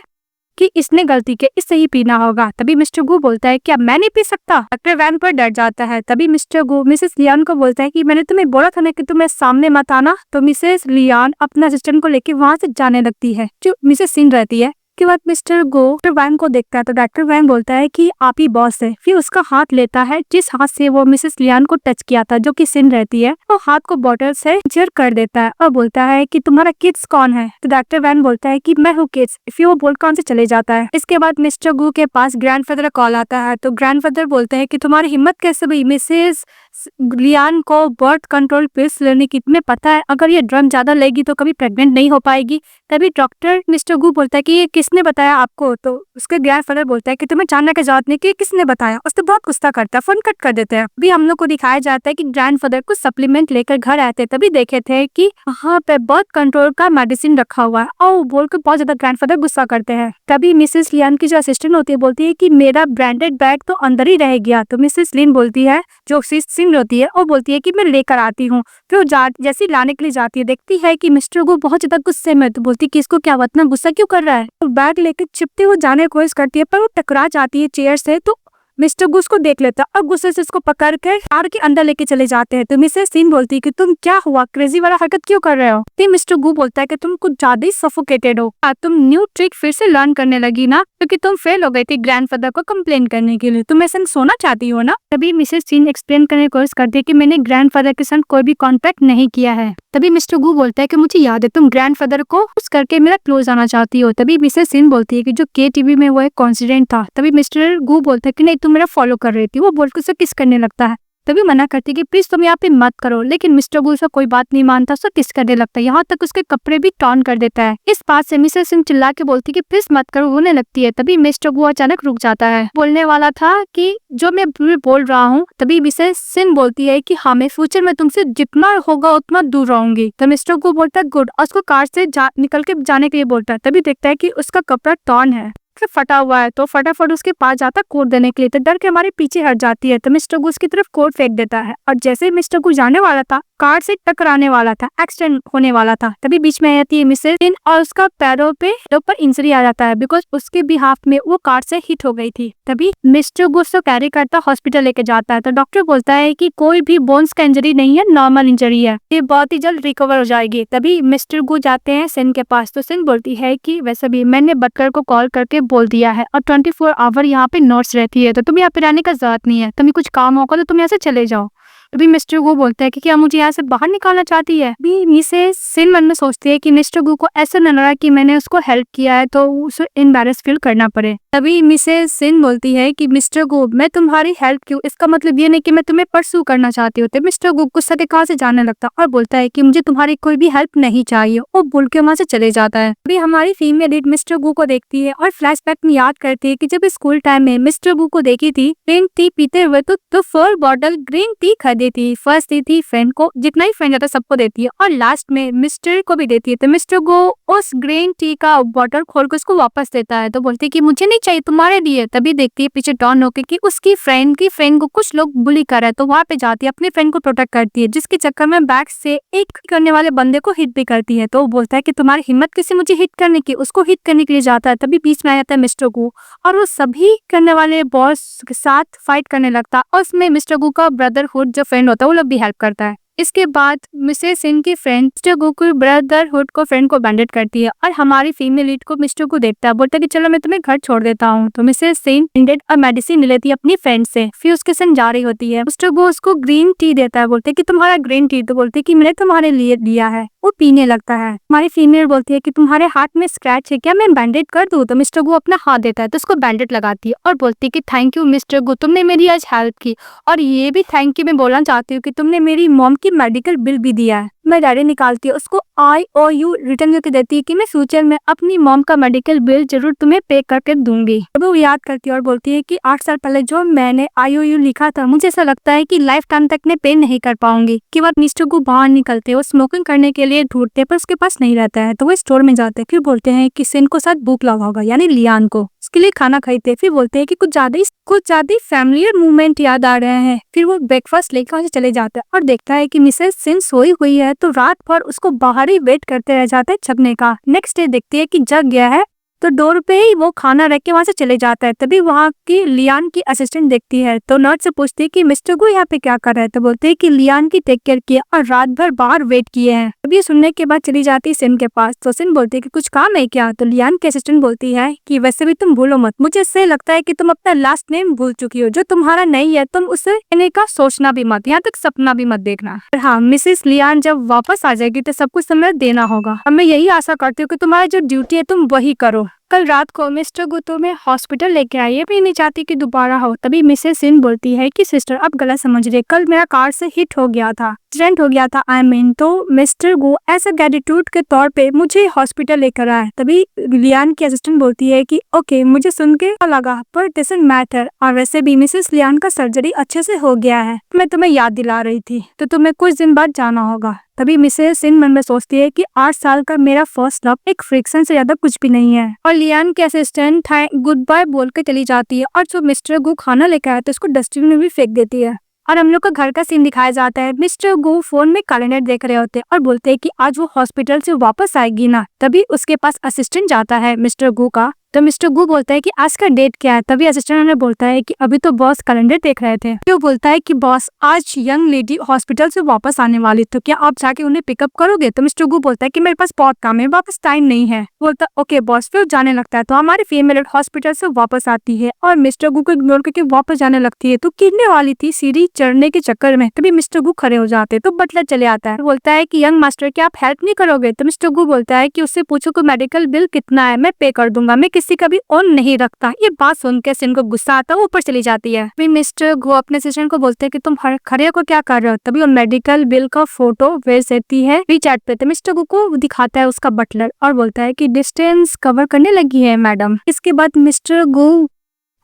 कि इसने गलती की, इससे ही पीना होगा। तभी मिस्टर गु बोलता है क्या मैं नहीं पी सकता। डॉक्टर वैन पर डर जाता है। तभी मिस्टर गु मिसेस लियान को बोलता है कि मैंने तुम्हें बोला था ना कि तुम्हें सामने मत आना। तो मिसेस लियान अपना असिस्टेंट को लेकर वहां से जाने लगती है जो मिसेस सिन रहती है। के बाद मिस्टर गो डॉक्टर वैंग को देखता है तो डॉक्टर वैंग बोलता है कि आप ही बॉस है। फिर उसका हाथ लेता है जिस हाथ से वो मिसेस लियान को टच किया था जो कि सिन रहती है, वो हाथ को बॉटल से जर कर देता है और बोलता है कि तुम्हारा किड्स कौन है। तो डॉक्टर वैंग बोलता है कि मैं हूँ किड्स। फिर वो बोल कौन से चले जाता है। इसके बाद मिस्टर गु के पास ग्रैंडफादर कॉल आता है तो ग्रैंडफादर बोलते हैं कि तुम्हारी हिम्मत कैसे हुई मिसेस लियान को बर्थ कंट्रोल पिल्स लेने की तुम्हें पता है, अगर ये ड्रग ज्यादा लेगी तो कभी प्रेग्नेंट नहीं हो पाएगी। तभी डॉक्टर मिस्टर गू बोलता है कि ये किसने बताया आपको, तो उसके ग्रैंडफादर बोलता है कि तुम्हें जानने की जरूरत नहीं कि किसने बताया। उससे बहुत गुस्सा करता है, फोन कट कर देते हैं। अभी हम लोग को दिखाया जाता है कि ग्रैंडफादर कुछ सप्लीमेंट लेकर घर आते, तभी देखे थे कि वहाँ पे बर्थ कंट्रोल का मेडिसिन रखा हुआ है और बोल के बहुत ज्यादा ग्रैंडफादर गुस्सा करते हैं। तभी मिसेस लियान की जो असिस्टेंट होती है बोलती है कि मेरा ब्रांडेड बैग तो अंदर ही रह गया। तो मिसेस लिन बोलती है, जो सिन होती है, और बोलती है कि मैं लेकर आती हूँ। फिर वो जैसे लाने के लिए जाती है, देखती है कि मिस्टर गो बहुत ज्यादा गुस्से में। तो बोलती है कि इसको क्या हुआ, इतना गुस्सा क्यों कर रहा है। तो बैग लेकर चिपते हुए जाने की कोशिश करती है, पर वो टकरा जाती है चेयर से। तो मिस्टर गू उसको देख लेता है और गुस्से से उसको पकड़ कर कार के अंदर लेके चले जाते हैं। तो मिसेस सीन बोलती है कि तुम क्या हुआ, क्रेजी वाला हरकत क्यों कर रहे हो। तो मिस्टर गू बोलता है कि तुम कुछ ज्यादा ही सफोकेटेड हो, तुम न्यू ट्रिक फिर से लर्न करने लगी ना, क्योंकि तुम फेल हो गई थी ग्रैंडफादर को कंप्लेन करने के लिए, तुम ऐसे सोना चाहती हो ना। तभी मिसेस सीन एक्सप्लेन करने की कोशिश करती है कि मैंने ग्रैंडफादर के साथ कोई भी कॉन्टेक्ट नहीं किया है। तभी मिस्टर गू बोलता है कि मुझे याद है तुम ग्रैंडफादर को उस करके मेरा क्लोज आना चाहती हो। तभी मिसेस सीन बोलती है कि जो KTV में वो एक कॉन्सिडेंट था। तभी मिस्टर गू बोलता है कि नहीं, तुम मेरा फॉलो कर रही थी। वो बोल के उसे किस करने लगता है। तभी मना करती है कि प्लीज तुम यहाँ पे मत करो, लेकिन मिस्टर गू उसका कोई बात नहीं मानता, उसको किस करने लगता है, यहाँ तक उसके कपड़े भी टॉर्न कर देता है। इस बात से मिसेस सिंह चिल्ला के बोलती है कि प्लीज मत करो, रोने लगती है। तभी मिस्टर गू अचानक रुक जाता है, बोलने वाला था कि जो मैं बोल रहा हूँ। तभी मिसेस सिंह बोलती है कि हाँ, मैं फ्यूचर में तुमसे जितना होगा उतना दूर रहूंगी। तो मिस्टर गू बोलता है गुड, और उसको कार से निकल के जाने के लिए बोलता है। तभी देखता है कि उसका कपड़ा टॉर्न है, फटा हुआ है। तो फटाफट उसके पास जाता कोट देने के लिए, तो डर के हमारे पीछे हट जाती है। तो मिस्टर गू उसकी तरफ कोट फेंक देता है, और जैसे मिस्टर गू जाने वाला था, कार से टकराने वाला था, एक्सीडेंट होने वाला था। तभी बीच में आती है मिसेस सिन और उसका पैरों पर इंजरी आ जाता है, बिकॉज उसके बिहाफ में वो कार से हिट हो गई थी। तभी मिस्टर गू उसको कैरी करता हॉस्पिटल लेके जाता है। तो डॉक्टर बोलता है कि कोई भी बोन्स का इंजरी नहीं है, नॉर्मल इंजरी है, ये बहुत ही जल्द रिकवर हो जाएगी। तभी मिस्टर गू जाते हैं सिन के पास। तो सिन बोलती है कि वैसे भी मैंने बटलर को कॉल करके बोल दिया है, और 24 आवर यहाँ पे नर्स रहती है, तो तुम यहाँ पे रहने का जरूरत नहीं है। तुम्हें कुछ काम होगा तो तुम यहाँ से चले जाओ। अभी मिस्टर गू बोलता है कि क्या मुझे यहाँ से बाहर निकालना चाहती है। अभी मिसेस सिन मन में सोचती है कि मिस्टर गू को ऐसा न लगा कि मैंने उसको हेल्प किया है तो उसे एम्बैरेस फील करना पड़े। तभी मिसेस सिन बोलती है कि मिस्टर गू, मैं तुम्हारी हेल्प क्यों, इसका मतलब ये नहीं कि मैं तुम्हें परसू करना चाहती हूँ। तो मिस्टर गू गुस्सा के कहाँ से जाने लगता और बोलता है कि मुझे तुम्हारी कोई भी हेल्प नहीं चाहिए, और बोल के वहाँ से चले जाता है। अभी हमारी फीमेल लीड मिस्टर गू को देखती है और फ्लैशबैक में याद करती है कि जब स्कूल टाइम में मिस्टर गू को देखी थी ग्रीन टी पीते हुए, तो 4 बॉटल ग्रीन टी खरीदी थी। फर्स्ट दी थी फ्रेंड को, जितना ही फ्रेंड जाता सबको देती है, और लास्ट में मिस्टर को भी देती है। तो मिस्टर गो उस ग्रीन टी का बॉटल खोल कर उसको वापस देता है। तो बोलती है कि मुझे नहीं चाहिए, तुम्हारे लिए। तभी देखती है पीछे टर्न होकर कि उसकी फ्रेंड को कुछ लोग बुली कर रहे हैं। तो वहाँ पे जाती है, अपने फ्रेंड को प्रोटेक्ट करती है, जिसके चक्कर में बैक से एक करने वाले बंदे को हिट भी करती है। तो वो बोलता है कि तुम्हारी हिम्मत किसी मुझे हिट करने की, उसको हिट करने के लिए जाता है। तभी बीच में आ जाता है मिस्टर गो, और वो सभी करने वाले बॉस के साथ फाइट करने लगता है, और उसमें मिस्टर गो का ब्रदरहुड जो फ्रेंड होता है वो लोग भी हेल्प करता है। इसके बाद मिसेस सिन की फ्रेंड मिस्टर गो को ब्रदरहुड को फ्रेंड को बैंडेड करती है, और हमारी फीमेल लीड को मिस्टर को देखता है, बोलता है कि चलो मैं तुम्हें घर छोड़ देता हूँ। तो मिसेस सिन बैंडेड और मेडिसिन ले लेती है अपनी फ्रेंड से, फिर उसके संग जा रही होती है। मिस्टर गो उसको ग्रीन टी देता है, बोलते है कि तुम्हारा ग्रीन टी। तो बोलते है कि मैंने तुम्हारे लिए दिया है। वो पीने लगता है। हमारी फीमेल बोलती है कि तुम्हारे हाथ में स्क्रैच है क्या, मैं बैंडेड कर दूं। तो मिस्टर गो अपना हाथ देता है, तो उसको बैंडेड लगाती है और बोलती है कि थैंक यू मिस्टर गो, तुमने मेरी आज हेल्प की, और ये भी थैंक यू मैं बोलना चाहती हूँ कि तुमने मेरी मॉम की मेडिकल बिल भी दिया है। मैं डायरी निकालती है, उसको IOU रिटर्न करके देती है कि मैं फ्यूचर में अपनी मॉम का मेडिकल बिल जरूर तुम्हें पे करके दूंगी। तब वो याद करती है और बोलती है कि 8 साल पहले जो मैंने IOU लिखा था, मुझे ऐसा लगता है कि लाइफ टाइम तक मैं पे नहीं कर पाऊंगी। कि बाद मिस्टर को बाहर निकलते वो स्मोकिंग करने के लिए ढूंढते, पर उसके पास नहीं रहता है। तो वो स्टोर में जाते, फिर बोलते हैं कि सिन को साथ भूख लगा होगा, यानी लियान को, उसके लिए खाना खरीदते। फिर बोलते हैं कि कुछ ज्यादा फैमिलियर मूवमेंट याद आ रहे हैं। फिर वो ब्रेकफास्ट लेकर वहां से चले जाते हैं और देखता है कि मिसेस सिन सोई हुई है। तो रात भर उसको बाहर ही वेट करते रह जाते हैं जगने का। नेक्स्ट डे देखती है कि जग गया है, तो डोर पे ही वो खाना रख के वहां से चले जाता है। तभी वहाँ की लियान की असिस्टेंट देखती है, तो नर्स से पूछती है कि मिस्टर गो यहाँ पे क्या कर रहे हैं। तो बोलते हैं कि लियान की टेक केयर किया और रात भर बाहर वेट किए हैं। तभी सुनने के बाद चली जाती है सिन के पास। तो सिन बोलती है कि कुछ काम है क्या। तो लियान की असिस्टेंट बोलती है कि वैसे भी तुम भूलो मत, मुझे इससे लगता है कि तुम अपना लास्ट नेम भूल चुकी हो, जो तुम्हारा नहीं है तुम उसे कहने का सोचना भी मत, यहाँ तक सपना भी मत देखना। हाँ, मिसेस लियान जब वापस आ जाएगी तो सब कुछ समय देना होगा। मैं यही आशा करती हूँ कि तुम्हारी जो ड्यूटी है तुम वही करो। कल रात को मिस्टर गु तुम्हें हॉस्पिटल लेके आई है, भी नहीं चाहती कि दोबारा हो। तभी मिसेस सिन बोलती है कि सिस्टर आप गलत समझ रहे, कल मेरा कार से हिट हो गया था, एक्सीडेंट हो गया था आई मीन। तो मिस्टर गु एज अ ग्रेटिट्यूड के तौर पे मुझे हॉस्पिटल लेकर आया। तभी लियान की असिस्टेंट बोलती है कि ओके मुझे सुन के लगा पर डजंट मैटर, और वैसे भी मिसेस लियान का सर्जरी अच्छे से हो गया है, मैं तुम्हें याद दिला रही थी, तो तुम्हें कुछ दिन बाद जाना होगा। तभी मिसेस सिन मन में सोचती है कि 8 साल का मेरा फर्स्ट लव एक फ्रिक्शन से ज्यादा कुछ भी नहीं है, और लियान के असिस्टेंट गुड बाय बोल के चली जाती है। और जो मिस्टर गु खाना लेकर आया तो उसको डस्टबिन में भी फेंक देती है। और हम लोग का घर का सीन दिखाया जाता है। मिस्टर गु फोन में कैलेंडर देख रहे होते हैं और बोलते हैं कि आज वो हॉस्पिटल से वापस आएगी ना। तभी उसके पास असिस्टेंट जाता है मिस्टर गु का, तो मिस्टर गु बोलता है कि आज का डेट क्या है। तभी असिस्टेंट ने बोलता है कि अभी तो बॉस कैलेंडर देख रहे थे। तो बोलता है कि बॉस आज यंग लेडी हॉस्पिटल से वापस आने वाली, तो क्या आप जाके उन्हें पिकअप करोगे। तो मिस्टर गु बोलता है कि मेरे पास बहुत काम है, वापस टाइम नहीं है। बोलता ओके बॉस, फिर जाने लगता है। तो हमारी फीमेल हॉस्पिटल से वापस आती है और मिस्टर गु को इग्नोर करके वापस जाने लगती है। तो गिरने वाली थी सीढ़ी चढ़ने के चक्कर में, तभी मिस्टर गु खड़े हो जाते हैं। तो बटलर चले आता है, बोलता है कि यंग मास्टर क्या आप हेल्प नहीं करोगे। तो मिस्टर गु बोलता है कि उससे पूछो कि मेडिकल बिल कितना है, मैं पे कर दूंगा, मैं किसी का भी ऑन नहीं रखता। ये बात सुनकर सिन को गुस्सा आता है, ऊपर चली जाती है। फिर मिस्टर गु अपने असिस्टेंट को बोलते हैं कि तुम खड़े को क्या कर रहे हो। तभी वो मेडिकल बिल का फोटो भेज देती है वीचैट पे। तो मिस्टर गु को दिखाता है उसका बटलर और बोलता है कि डिस्टेंस कवर करने लगी है मैडम। इसके बाद मिस्टर गु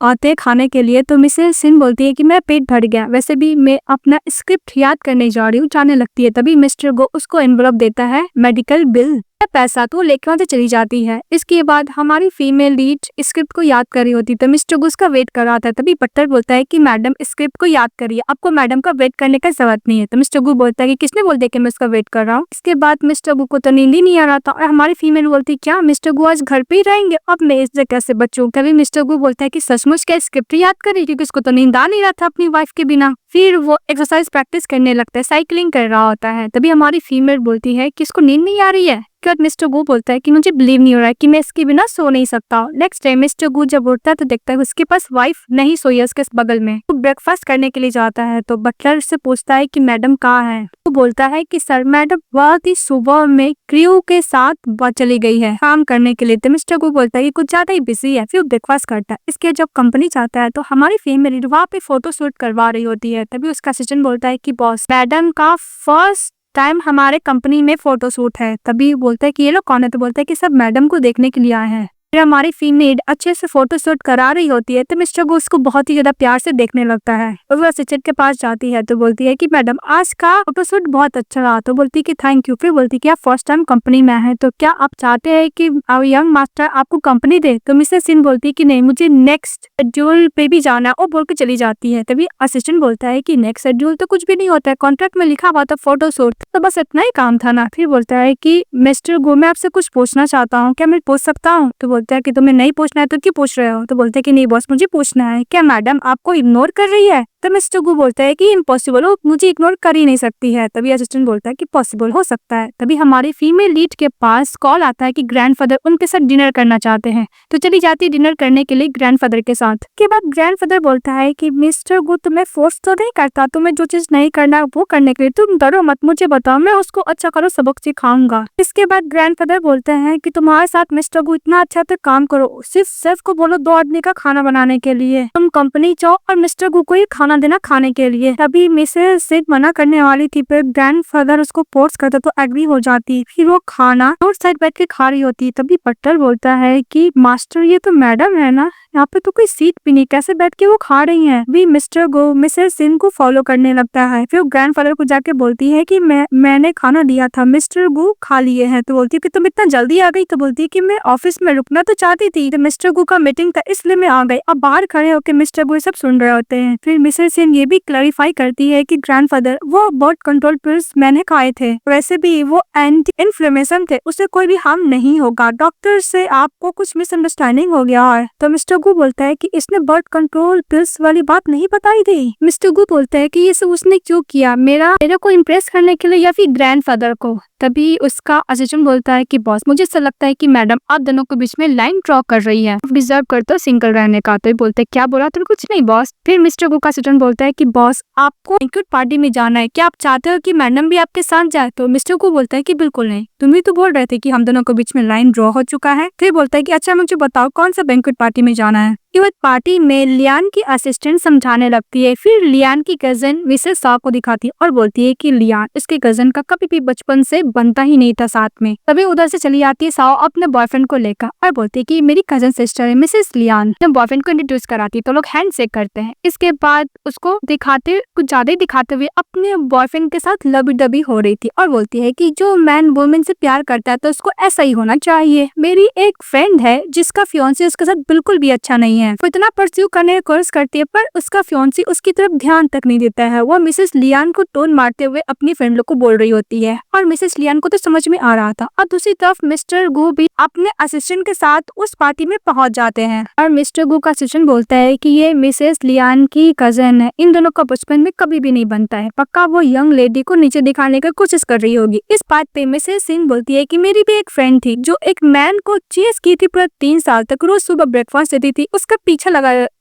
आते खाने के लिए, तो मिसेस सिन बोलती है कि मेरा पेट भर गया, वैसे भी मैं अपना स्क्रिप्ट याद करने जा रही हूँ, जाने लगती है। तभी मिस्टर गो उसको एनवलप देता है मेडिकल बिल पैसा, तो लेकर वहां से चली जाती है। इसके बाद हमारी फीमेल लीड स्क्रिप्ट को याद कर रही होती, तो मिस्टर गो उसका वेट कर रहा था। तभी बटलर बोलता है कि मैडम स्क्रिप्ट को याद करिए, आपको मैडम का वेट करने का जरूरत नहीं है। तो मिस्टर गो बोलता है कि किसने बोल दिया कि मैं उसका वेट कर रहा हूँ। इसके बाद मिस्टर गो को तो नींद ही नहीं आ रहा था और हमारी फीमेल बोलती क्या मिस्टर गो आज घर पे ही रहेंगे, अब मैं इस जगह से बचूं। कभी मिस्टर गो बोलता है कि सचमुच क्या स्क्रिप्ट याद करी, क्योंकि उसको तो नींद आ नहीं रहा था अपनी वाइफ के बिना। फिर वो एक्सरसाइज प्रैक्टिस करने लगता है, साइकिलिंग कर रहा होता है। तभी हमारी फीमेल बोलती है कि इसको नींद नहीं आ रही है। मिस्टर गु बोलता है कि मुझे बिलीव नहीं हो रहा है कि मैं इसके बिना सो नहीं सकता। नेक्स्ट टाइम मिस्टर गु जब उठता है तो देखता है उसके पास वाइफ नहीं सोई है उसके बगल में। वो ब्रेकफास्ट करने के लिए जाता है तो बटलर से पूछता है कि मैडम कहाँ है। वो बोलता है कि सर मैडम बहुत ही सुबह में क्रू के साथ चली गई है काम करने के लिए। तो मिस्टर गु बोलता है कि कुछ ज्यादा ही बिजी है, फिर ब्रेकफास्ट करता है। इसके जब कंपनी जाता है तो हमारी फीमेल वहाँ पे फोटो शूट करवा रही होती है। तभी उसका असिस्टेंट बोलता है कि बॉस मैडम का फर्स्ट टाइम हमारे कंपनी में फोटो शूट है। तभी बोलता है कि ये लोग कौन है। तो बोलता है कि सब मैडम को देखने के लिए आए हैं। फिर हमारी फीमेल अच्छे से फोटो शूट करा रही होती है तो मिस्टर गो उसको बहुत ही ज्यादा प्यार से देखने लगता है और वो असिस्टेंट के पास जाती है तो बोलती है कि मैडम आज का फोटो शूट बहुत अच्छा रहा। तो बोलती है कि थैंक यू। फिर बोलती है कि आप फर्स्ट टाइम कंपनी में है तो क्या आप चाहते हैं कि यंग मास्टर आपको कंपनी दे। तो मिसेस सिन बोलती है कि नहीं मुझे नेक्स्ट शेड्यूल पे भी जाना है और बोल के चली जाती है। तभी असिस्टेंट बोलता है कि नेक्स्ट शेड्यूल तो कुछ भी नहीं होता है, कॉन्ट्रैक्ट में लिखा हुआ था फोटो शूट, तो बस इतना ही काम था ना। फिर बोलता है कि मिस्टर गो मैं आपसे कुछ पूछना चाहता हूँ, क्या मैं पूछ सकता हूँ। तो बोलता है कि तुम्हें नहीं पूछना है तो क्यों पूछ रहे हो। तो बोलते हैं कि नहीं बॉस मुझे पूछना है, क्या मैडम आपको इग्नोर कर रही है। तो मिस्टर गु बोलता है कि इम्पॉसिबल हो, मुझे इग्नोर कर ही नहीं सकती है। तभी असिस्टेंट बोलता है कि पॉसिबल हो सकता है। तभी हमारी फीमेल लीड के पास कॉल आता है कि ग्रैंडफादर उनके साथ डिनर करना चाहते हैं तो चली जाती है डिनर करने के लिए ग्रैंडफादर के साथ। के बाद ग्रैंडफादर बोलता है कि मिस्टर गु तुम्हें फोर्स तो नहीं करता, तुम्हें जो चीज नहीं करना वो करने के लिए, तुम डरो मत, मुझे बताओ मैं उसको अच्छा करो सबक सिखाऊंगा। इसके बाद ग्रैंडफादर बोलते हैं कि तुम्हारे साथ मिस्टर गु इतना अच्छा तो काम करो, सिर्फ शेफ को बोलो 2 आदमी का खाना बनाने के लिए, तुम कंपनी जाओ और मिस्टर गु को ही खाना देना खाने के लिए। तभी मिसेस सिन मना करने वाली थी पर ग्रैंडफादर उसको फोर्स करता तो एग्री हो जाती। फिर वो खाना रोड साइड बैठ के खा रही होती। तभी बटलर बोलता है कि मास्टर ये तो मैडम है ना, यहाँ पे तो कोई सीट भी नहीं, कैसे बैठ के वो खा रही हैं। भी मिस्टर गो मिसेस सिन को फॉलो करने लगता है। फिर ग्रैंडफादर को जाके बोलती है कि मैंने खाना दिया था, मिस्टर गो खा लिए हैं। तो बोलती है कि तुम इतना जल्दी आ गई। तो बोलती है कि मैं ऑफिस में रुकना तो चाहती थी, तो मिस्टर गो का मीटिंग था इसलिए मैं आ गई। अब बाहर खड़े होकर मिस्टर गो सब सुन रहे होते हैं। फिर मिसेस सिन ये भी क्लैरिफाई करती है कि ग्रैंडफादर वो बर्ड कंट्रोल पिल्स मैंने खाए थे, वैसे भी वो एंटी इन्फ्लेमेशन थे, उससे कोई भी हार्म नहीं होगा, डॉक्टर से आपको कुछ मिसअंडरस्टैंडिंग हो गया है। तो मिस्टर गु बोलता है कि इसने बर्ड कंट्रोल पिल्स वाली बात नहीं बताई थी। मिस्टर गु बोलता है कि ये सब उसने क्यों किया, मेरे को इम्प्रेस करने के लिए या फिर ग्रैंडफादर को। तभी उसका असिस्टेंट बोलता है कि बॉस मुझे ऐसा लगता है कि मैडम आप दोनों के बीच में लाइन ड्रॉ कर रही है, डिजर्व करते हो सिंगल रहने का। तो बोलते क्या बोला। तो कुछ नहीं बॉस। फिर मिस्टर गु का असिस्टेंट बोलता है कि बॉस आपको बैंक्वेट पार्टी में जाना है, क्या आप चाहते हो कि मैडम भी आपके साथ जाए? तो मिस्टर गू बोलता है कि बिल्कुल नहीं, तुम ही तो बोल रहे थे कि हम दोनों के बीच में लाइन ड्रॉ हो चुका है। फिर बोलता है कि अच्छा मुझे बताओ कौन सा बैंक्वेट पार्टी में जाना है। ये पार्टी में लियान की असिस्टेंट समझाने लगती है। फिर लियान की कजन मिसेस सा को दिखाती है और बोलती है कि लियान उसके कजन का कभी भी बचपन से बनता ही नहीं था साथ में। तभी उधर से चली आती है साओ अपने बॉयफ्रेंड को लेकर और बोलती है कि मेरी कजन सिस्टर है मिसेस लियान। जब बॉयफ्रेंड को इंट्रोड्यूस कराती है तो लोग हैंड शेक करते हैं। इसके बाद उसको दिखाते कुछ ज्यादा ही दिखाते हुए अपने बॉयफ्रेंड के साथ लबी डबी हो रही थी और बोलती है कि जो मैन वुमेन से प्यार करता है तो उसको ऐसा ही होना चाहिए। मेरी एक फ्रेंड है जिसका फियांसी उसके साथ बिल्कुल भी अच्छा नहीं है, वो इतना परस्यू करने का कोर्स करती है पर उसका फियांसी उसकी तरफ ध्यान तक नहीं देता है। वो मिसेस लियान को टोन मारते हुए अपनी फ्रेंड लोग को बोल रही होती है और मिसेस लियान को तो समझ में आ रहा था। और दूसरी तरफ मिस्टर गू भी अपने असिस्टेंट के साथ उस पार्टी में पहुंच जाते हैं और मिस्टर गू का असिस्टेंट बोलता है कि ये मिसेस लियान की कजन है, इन दोनों का बचपन में कभी भी नहीं बनता है, पक्का वो यंग लेडी को नीचे दिखाने की कोशिश कर रही होगी। इस बात पे मिसेस सिंह बोलती है कि मेरी भी एक फ्रेंड थी जो एक मैन को चेस की थी पूरा 3 साल तक, रोज सुबह ब्रेकफास्ट देती थी, उसका पीछा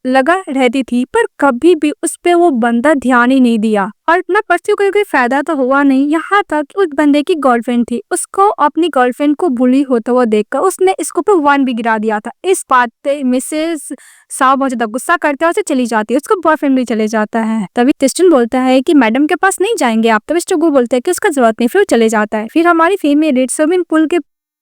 लगा रहती थी पर कभी भी उस पे वो बंदा ध्यान ही नहीं दिया और इतना परस्यू करके कोई फायदा तो हुआ नहीं। यहाँ तक उस बंदे की गर्लफ्रेंड थी, उसको अपनी गर्लफ्रेंड को बुली होता हुआ देखकर उसने इसको पे 1 भी गिरा दिया था। इस बात पे मिसेस साव बहुत ज्यादा गुस्सा करते हैं, उसे चली जाती है, उसका बॉयफ्रेंड भी चले जाता है। तभी टिस्टन बोलता है कि मैडम के पास नहीं जाएंगे आप, तो मिस्टर गू बोलते हैं कि उसका जरूरत नहीं, फिर चले जाता है। फिर हमारी फीमेल स्विमिंग पूल के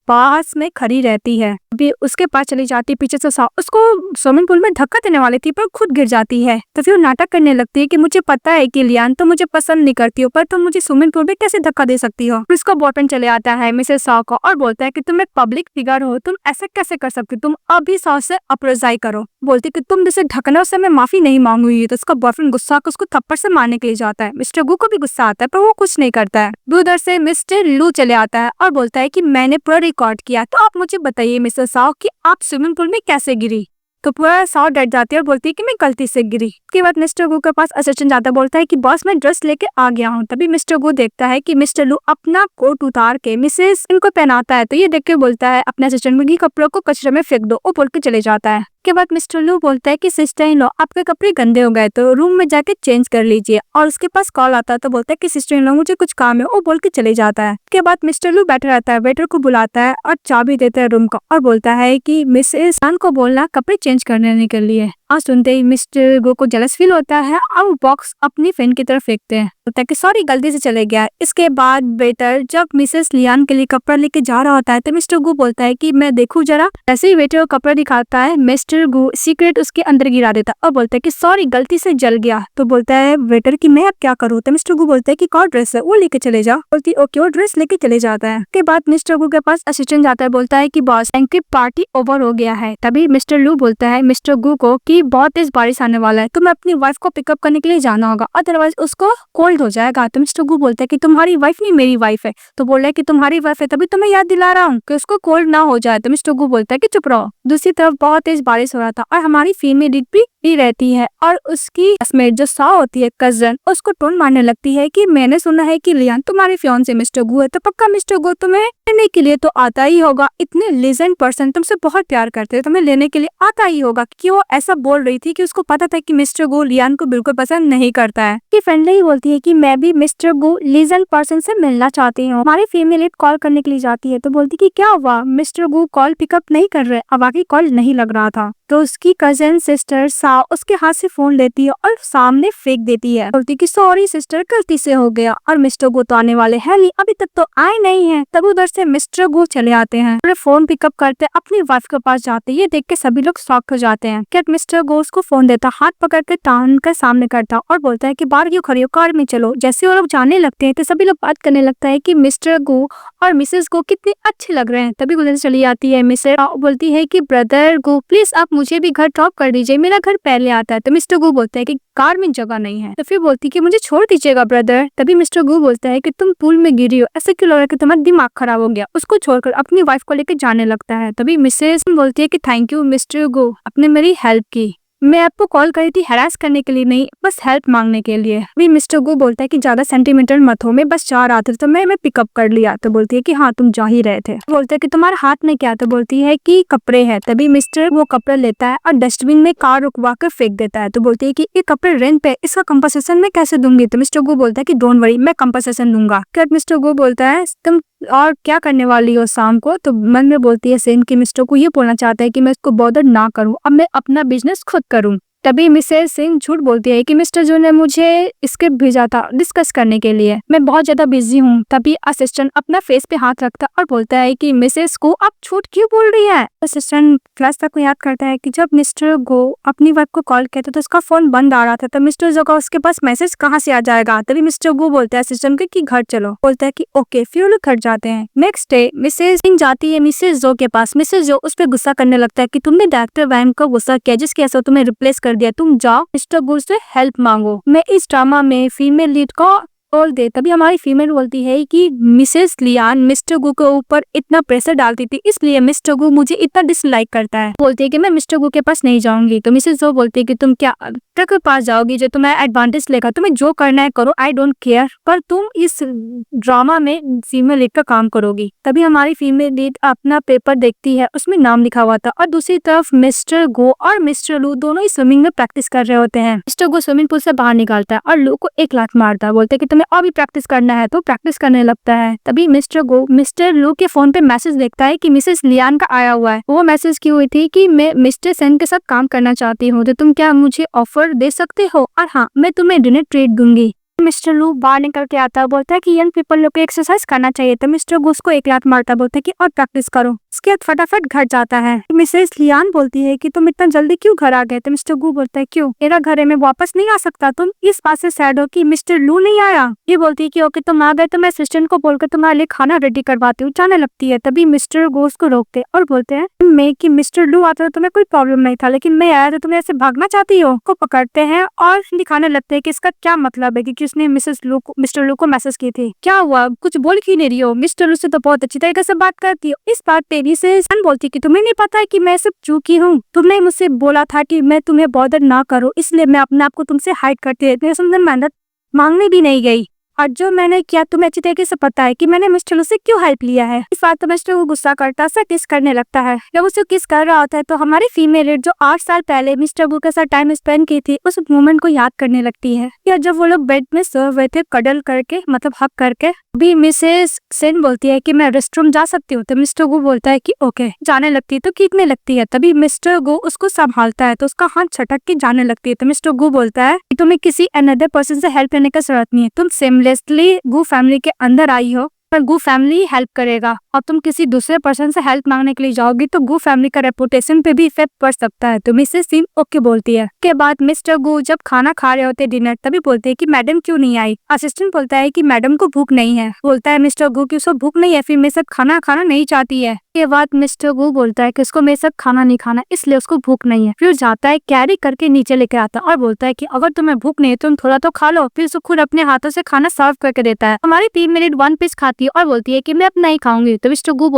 पास में खड़ी रहती है, अभी उसके पास चली जाती है पीछे से उसको स्विमिंग पूल में धक्का देने वाली थी पर खुद गिर जाती है। तो फिर वो नाटक करने लगती है कि मुझे पता है कि लियान तो मुझे पसंद नहीं करती हो पर तुम मुझे स्विमिंग पूल में कैसे धक्का दे सकती हो। उसका बॉयफ्रेंड चले आता है मिसेस सा को और बोलता है कि तुम एक पब्लिक फिगर हो, तुम ऐसा कैसे कर सकती, तुम अभी सा से अप्रोजाई करो। बोलती कि तुम जैसे ढकना से मैं माफी नहीं मांगूंगी। तो उसका बॉयफ्रेंड गुस्सा कर उसको थप्पड़ से मारने के लिए जाता है। मिस्टर गू को भी गुस्सा आता है पर वो कुछ नहीं करता है। उधर से मिस्टर लू चले आता है और बोलता है कि मैंने पूरा रिकॉर्ड किया, तो आप मुझे बताइए मिस्टर साओ कि आप स्विमिंग पूल में कैसे गिरी। तो पूरा साओ डर जाती है और बोलती है कि मैं गलती से गिरी। उसके बाद मिस्टर गू के पास असिस्टेंट जाता बोलता है कि बॉस मैं ड्रेस लेके आ गया हूँ। तभी मिस्टर गू देखता है कि मिस्टर लू अपना कोट उतार के मिसेस इनको पहनाता है, तो ये देख के बोलता है अपने असिस्टेंट में कि कपड़ों को कचरे में फेंक दो, वो बोल के चले जाता है। के बाद मिस्टर लू बोलता है कि सिस्टर इन लॉ आपके कपड़े गंदे हो गए तो रूम में जाके चेंज कर लीजिए। और उसके पास कॉल आता है तो बोलता है कि सिस्टर इन लॉ मुझे कुछ काम है, वो बोल के चले जाता है। के बाद मिस्टर लू बैठा रहता है, वेटर को बुलाता है और चाबी देता है रूम का और बोलता है कि मिसेस खान को बोलना कपड़े चेंज करने के लिए। और सुनते ही मिस्टर गो को जेलस फील होता है और बॉक्स अपनी फ्रेंड की तरफ फेंकते हैं, बोलता है कि सॉरी गलती से चले गया। इसके बाद वेटर जब मिसेस लियान के लिए कपड़ा लेके जा रहा होता है तो मिस्टर गू बोलता है कि मैं देखूं जरा। जैसे ही वेटर को कपड़ा दिखाता है मिस्टर गू सीक्रेट उसके अंदर गिरा देता है और बोलता है कि सॉरी गलती से जल गया। तो बोलता है वेटर कि मैं अब क्या करूँ। तो मिस्टर गू बोलता है कि कौन ड्रेस है वो लेके चले जाओ। बोलती है ओके, वो ड्रेस लेके चले जाता है। उसके बाद मिस्टर गू के पास असिस्टेंट जाता है, बोलता है कि बॉस बैंक्वेट पार्टी ओवर हो गया है। तभी मिस्टर लू बोलता है मिस्टर गू को कि बहुत तेज बारिश आने वाला है, तो मैं अपनी वाइफ को पिकअप करने के लिए जाना होगा, अदरवाइज उसको कोल्ड हो जाएगा। तो मिस्टर गू बोलता है कि तुम्हारी वाइफ नहीं मेरी वाइफ है। तो बोल रहा है कि तुम्हारी वाइफ है तभी तो मैं याद दिला रहा हूँ कि उसको कोल्ड ना हो जाए। तो मिस्टर गू बोलता है कि चुप रहो। दूसरी तरफ बहुत तेज बारिश हो रहा था और हमारी फीमेल लीड भी रहती है और उसकी क्लासमेट जो सा होती है कजन, उसको टोन मारने लगती है कि मैंने सुना है कि लियान तुम्हारे फियांसे मिस्टर गू है, तो पक्का मिस्टर गू तुम्हें लेने के लिए तो आता ही होगा, इतने लेजेंड पर्सन तुमसे बहुत प्यार करते हैं, तुम्हें लेने के लिए आता ही होगा। कि वो ऐसा बोल रही थी कि उसको पता था कि मिस्टर गू लियान को बिल्कुल पसंद नहीं करता है। कि फ्रेंडली ही बोलती है कि मैं भी मिस्टर गू लेजेंड पर्सन से मिलना चाहती हूँ। हमारी फीमेल लीड कॉल करने के लिए जाती है तो बोलती कि क्या हुआ, मिस्टर गू कॉल पिकअप नहीं कर रहे। अब आगे कॉल नहीं लग रहा था तो उसकी कजन सिस्टर सा उसके हाथ से फोन लेती है और सामने फेंक देती है, बोलती कि सॉरी सिस्टर गलती से हो गया। और मिस्टर गू तो आने वाले हैं नहीं, अभी तक तो आए नहीं है। तब उधर से मिस्टर गू चले आते हैं, फोन पिकअप करते अपनी वाइफ के पास जाते। ये देख के सभी लोग शॉक हो जाते हैं। क्या मिस्टर गू उसको फोन देता, हाथ पकड़ के टाउन के सामने करता और बोलता है कि बाहर क्यों खड़ी हो, कार में चलो। जैसे वो लोग जाने लगते हैं तो सभी लोग बात करने लगता है कि मिस्टर गू और मिसेस गू कितने अच्छे लग रहे हैं। तभी उधर चली आती है मिसेस बोलती है कि ब्रदर गू प्लीज आप मुझे भी घर ड्रॉप कर दीजिए, मेरा घर पहले आता है। तो मिस्टर गू बोलता है कि कार में जगह नहीं है। तो फिर बोलती कि मुझे छोड़ दीजिएगा ब्रदर। तभी मिस्टर गू बोलता है कि तुम पूल में गिरी हो, ऐसे क्यों लग रहा है कि तुम्हारा दिमाग खराब हो गया। उसको छोड़कर अपनी वाइफ को लेकर जाने लगता है। तभी मिसेस बोलती है कि थैंक यू मिस्टर गू, आपने मेरी हेल्प की। मैं आपको कॉल करी थी हैरास करने के लिए नहीं, बस हेल्प मांगने के लिए। अभी मिस्टर गो बोलता है कि ज्यादा सेंटीमेंटल मत हो, मैं बस जा रहा था तो मैं पिकअप कर लिया। तो बोलती है कि हाँ तुम जा ही रहे थे। बोलते है कि तुम्हारे हाथ में क्या? तो बोलती है कि कपड़े हैं। तभी मिस्टर वो कपड़े लेता है और डस्टबिन में कार रुकवा कर फेंक देता है। तो बोलती है कि ये कपड़े रेंट पे, इसका कंपनसेशन मैं कैसे दूंगी? तो मिस्टर गो बोलता है कि डोंट वरी, मैं कंपनसेशन दूंगा। फिर मिस्टर गो बोलता है तुम और क्या करने वाली हो शाम को? तो मन में बोलती है सेन कि मिस्टर को ये बोलना चाहता है कि मैं इसको बॉदर ना करूं, अब मैं अपना बिजनेस खुद करूं। तभी मिसेस सिंह झूठ बोलती है कि मिस्टर जो ने मुझे स्क्रिप्ट भेजा था डिस्कस करने के लिए, मैं बहुत ज्यादा बिजी हूँ। तभी असिस्टेंट अपना फेस पे हाथ रखता और बोलता है कि मिसेस को आप झूठ क्यों बोल रही है? असिस्टेंट फ्लैशबैक को याद करता है कि जब मिस्टर गो अपनी वाइफ को कॉल किया था तो उसका फोन बंद आ रहा था, तो मिस्टर जो का उसके पास मैसेज कहाँ से आ जाएगा? तभी मिस्टर गो बोलता है असिस्टेंट को कि घर चलो। बोलता है कि ओके। फिर वो लोग घर जाते हैं। नेक्स्ट डे मिसेस सिंह जाती है मिसेस जो के पास। मिसेस जो उस पर गुस्सा करने लगता है कि तुमने डायरेक्टर वैन को गुस्सा किया जिसकी वजह से तुम्हें रिप्लेस कर दिया, तुम जाओ मिस्टर गो से हेल्प मांगो। मैं इस ड्रामा में फीमेल लीड को बोल दे। तभी हमारी फीमेल बोलती है कि मिसेस लियान मिस्टर गो के ऊपर इतना प्रेशर डालती थी, इसलिए मिस्टर गो मुझे इतना डिसलाइक करता है। बोलती है कि मैं मिस्टर गो के पास नहीं जाऊंगी। तो मिसेस जो बोलती है कि तुम क्या ट्रक के पास जाओगी जो तुम्हें एडवांटेज लेगा? तुम्हें जो करना है करो, आई डोंट केयर, पर तुम इस ड्रामा में फीमेल लीड का काम करोगी। तभी हमारी फीमेल लीड अपना पेपर देखती है, उसमें नाम लिखा हुआ था और दूसरी तरफ मिस्टर गो और मिस्टर लू दोनों ही स्विमिंग में प्रैक्टिस कर रहे होते हैं। मिस्टर गो स्विमिंग पूल से बाहर निकालता है और लू को एक लात मारता है। बोलते है कि तुम्हें और भी प्रैक्टिस करना है, तो प्रैक्टिस करने लगता है। तभी मिस्टर गो मिस्टर लू के फोन पे मैसेज देखता है कि मिसेस लियान का आया हुआ है। वो मैसेज की हुई थी कि मैं मिस्टर सेन के साथ काम करना चाहती हूँ, तो तुम क्या मुझे ऑफर दे सकते हो, और हाँ मैं तुम्हें डिनर ट्रीट दूंगी। मिस्टर लू बाहर निकल के आता है, बोलता है कि यंग पीपल लोग को एक्सरसाइज करना चाहिए। तो मिस्टर गो उसको एक लात मारता, बोलता है कि और प्रैक्टिस करो। उसके बाद फटाफट घर जाता है। मिसेस लियान बोलती है कि तुम इतना जल्दी क्यों घर आ गए? तो मिस्टर गो बोलता है क्यों, मेरा घर है, मैं वापस नहीं आ सकता? तुम इस बात से सैड हो कि मिस्टर लू नहीं आया? ये बोलती है कि ओके तुम आ गए तो मैं असिस्टेंट को बोलकर तुम्हारे लिए खाना रेडी करवाती हूँ। जाने लगती है। तभी मिस्टर गो उसको रोकते और बोलते हैं मैं कि मिस्टर लू आता तो तुम्हें कोई प्रॉब्लम नहीं था, लेकिन मैं आया तो तुम्हें ऐसे भागना चाहती हो। को पकड़ते हैं और दिखाने लगते हैं कि इसका क्या मतलब है कि उसने मिस्टर लू को मैसेज की थी। क्या हुआ, कुछ बोल क्यों नहीं रही हो? मिस्टर लू से तो बहुत अच्छी तरीके से बात करती हो। इस बात पे से बोलती कि तुम्हें नहीं पता है कि मैं सिर्फ चूकी हूँ, तुमने मुझसे बोला था कि मैं तुम्हें बॉदर ना करूँ, इसलिए मैं अपने आप को तुमसे हाइड करती रहती हूँ, मेहनत मांगने भी नहीं गई, और जो मैंने किया तुम्हें अच्छी तरीके से पता है कि मैंने मिस्टर लू से क्यों हेल्प लिया है। इस बात तो मिस्टर वो गुस्सा करता सा किस करने लगता है। जब उसे किस कर रहा होता है तो हमारी फीमेल लीड जो 8 साल पहले मिस्टर गो के साथ टाइम स्पेंड की थी उस मोमेंट को याद करने लगती है। या जब वो लोग बेड में सो हुए थे कडल करके, मतलब हक करके, भी मिसेस सेन बोलती है कि मैं रेस्टरूम जा सकती हूँ। तो मिस्टर गो बोलता है कि ओके। जाने लगती है तो खींचने लगती है। तभी मिस्टर गो उसको संभालता है तो उसका हाथ छटक के जाने लगती है। तो मिस्टर गो बोलता है कि तुम्हें किसी अनदर पर्सन से हेल्प लेने की जरूरत नहीं है, तुम सेमलेसली गो फैमिली के अंदर आई हो, पर गो फैमिली हेल्प करेगा, और तुम किसी दूसरे पर्सन से हेल्प मांगने के लिए जाओगी तो गो फैमिली का रेपुटेशन पे भी इफेक्ट पड़ सकता है। तो मिसेस सिंह ओके बोलती है। के बाद मिस्टर गो जब खाना खा रहे होते डिनर, तभी बोलते हैं कि मैडम क्यों नहीं आई? असिस्टेंट बोलता है कि मैडम को भूख नहीं है। बोलता है मिस्टर गो कि उसको भूख नहीं है, फिर मेरे साथ खाना खाना नहीं चाहती है। के बाद मिस्टर गो बोलता है कि उसको मेरे साथ खाना नहीं खाना, इसलिए उसको भूख नहीं है। फिर जाता है कैरी करके नीचे लेके आता और बोलता है कि अगर तुम्हें भूख नहीं है तुम थोड़ा तो खा लो। फिर उसको खुद अपने हाथों से खाना सर्व करके देता है। हमारी 3 मिनट 1 पीस खाती है और बोलती है कि मैं अब नहीं खाऊंगी। तो मिस्टर गो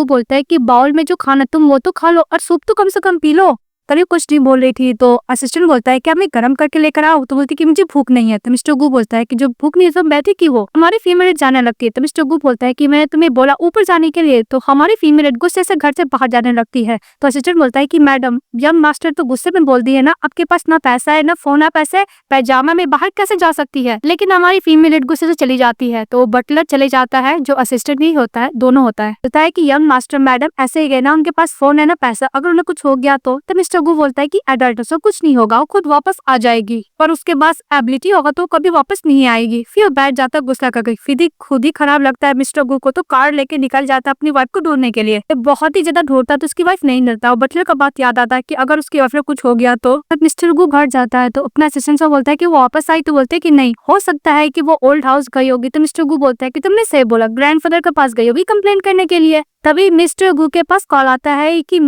बोलता है कि बाउल में जो खाना तुम वो तो खा लो और सूप तो कम से कम पी लो। तभी कुछ नहीं बोल रही थी तो असिस्टेंट बोलता है कि मैं गर्म करके लेकर आओ। तो बोलती है कि मुझे भूख नहीं है। तो मिस्टर गो बोलता है कि जो भूख नहीं है तो बैठी की हो। हमारी फीमेल जाने लगती है। तो मिस्टर गो बोलता है कि मैंने तुम्हें बोला ऊपर जाने के लिए। तो हमारी फीमेल गुस्से से घर से बाहर जाने लगती है। तो असिस्टेंट बोलता है कि मैडम यंग मास्टर तो गुस्से में बोल दी है ना, आपके पास ना पैसा है ना फोन है, पैसे पैजामा में बाहर कैसे जा सकती है? लेकिन हमारी फीमेल गुस्से से चली जाती है। तो बटलर चले जाता है जो असिस्टेंट ही होता है, दोनों होता है। बोलता है कि यंग मास्टर मैडम ऐसे ही गए ना, उनके पास फोन है ना पैसा, अगर उन्हें कुछ हो गया तो मिस्टर गो बोलता है कि एडल्ट से कुछ नहीं होगा, वो खुद वापस आ जाएगी, पर उसके पास एबिलिटी होगा तो कभी वापस नहीं आएगी। फिर बैठ जाता गुस्सा करके। फिर खुद ही खराब लगता है मिस्टर गो को, तो कार लेके निकल जाता है अपनी वाइफ को ढूंढने के लिए। बहुत ही ज्यादा ढूंढता तो उसकी वाइफ नहीं मिलता। और बटलर का बात याद आता है कि अगर उसकी वाइफ को कुछ हो गया तो मिस्टर गो घर जाता है तो अपना असिस्टेंट से बोलता है कि वो वापस आई। तो बोलते है कि नहीं, हो सकता है कि वो ओल्ड हाउस गई होगी। तो मिस्टर गो बोलता है कि तुमने सही बोला, ग्रैंडफादर के पास गई होगी कंप्लेंट करने के लिए। तभी मिस्टर गो के पास कॉल आता है कि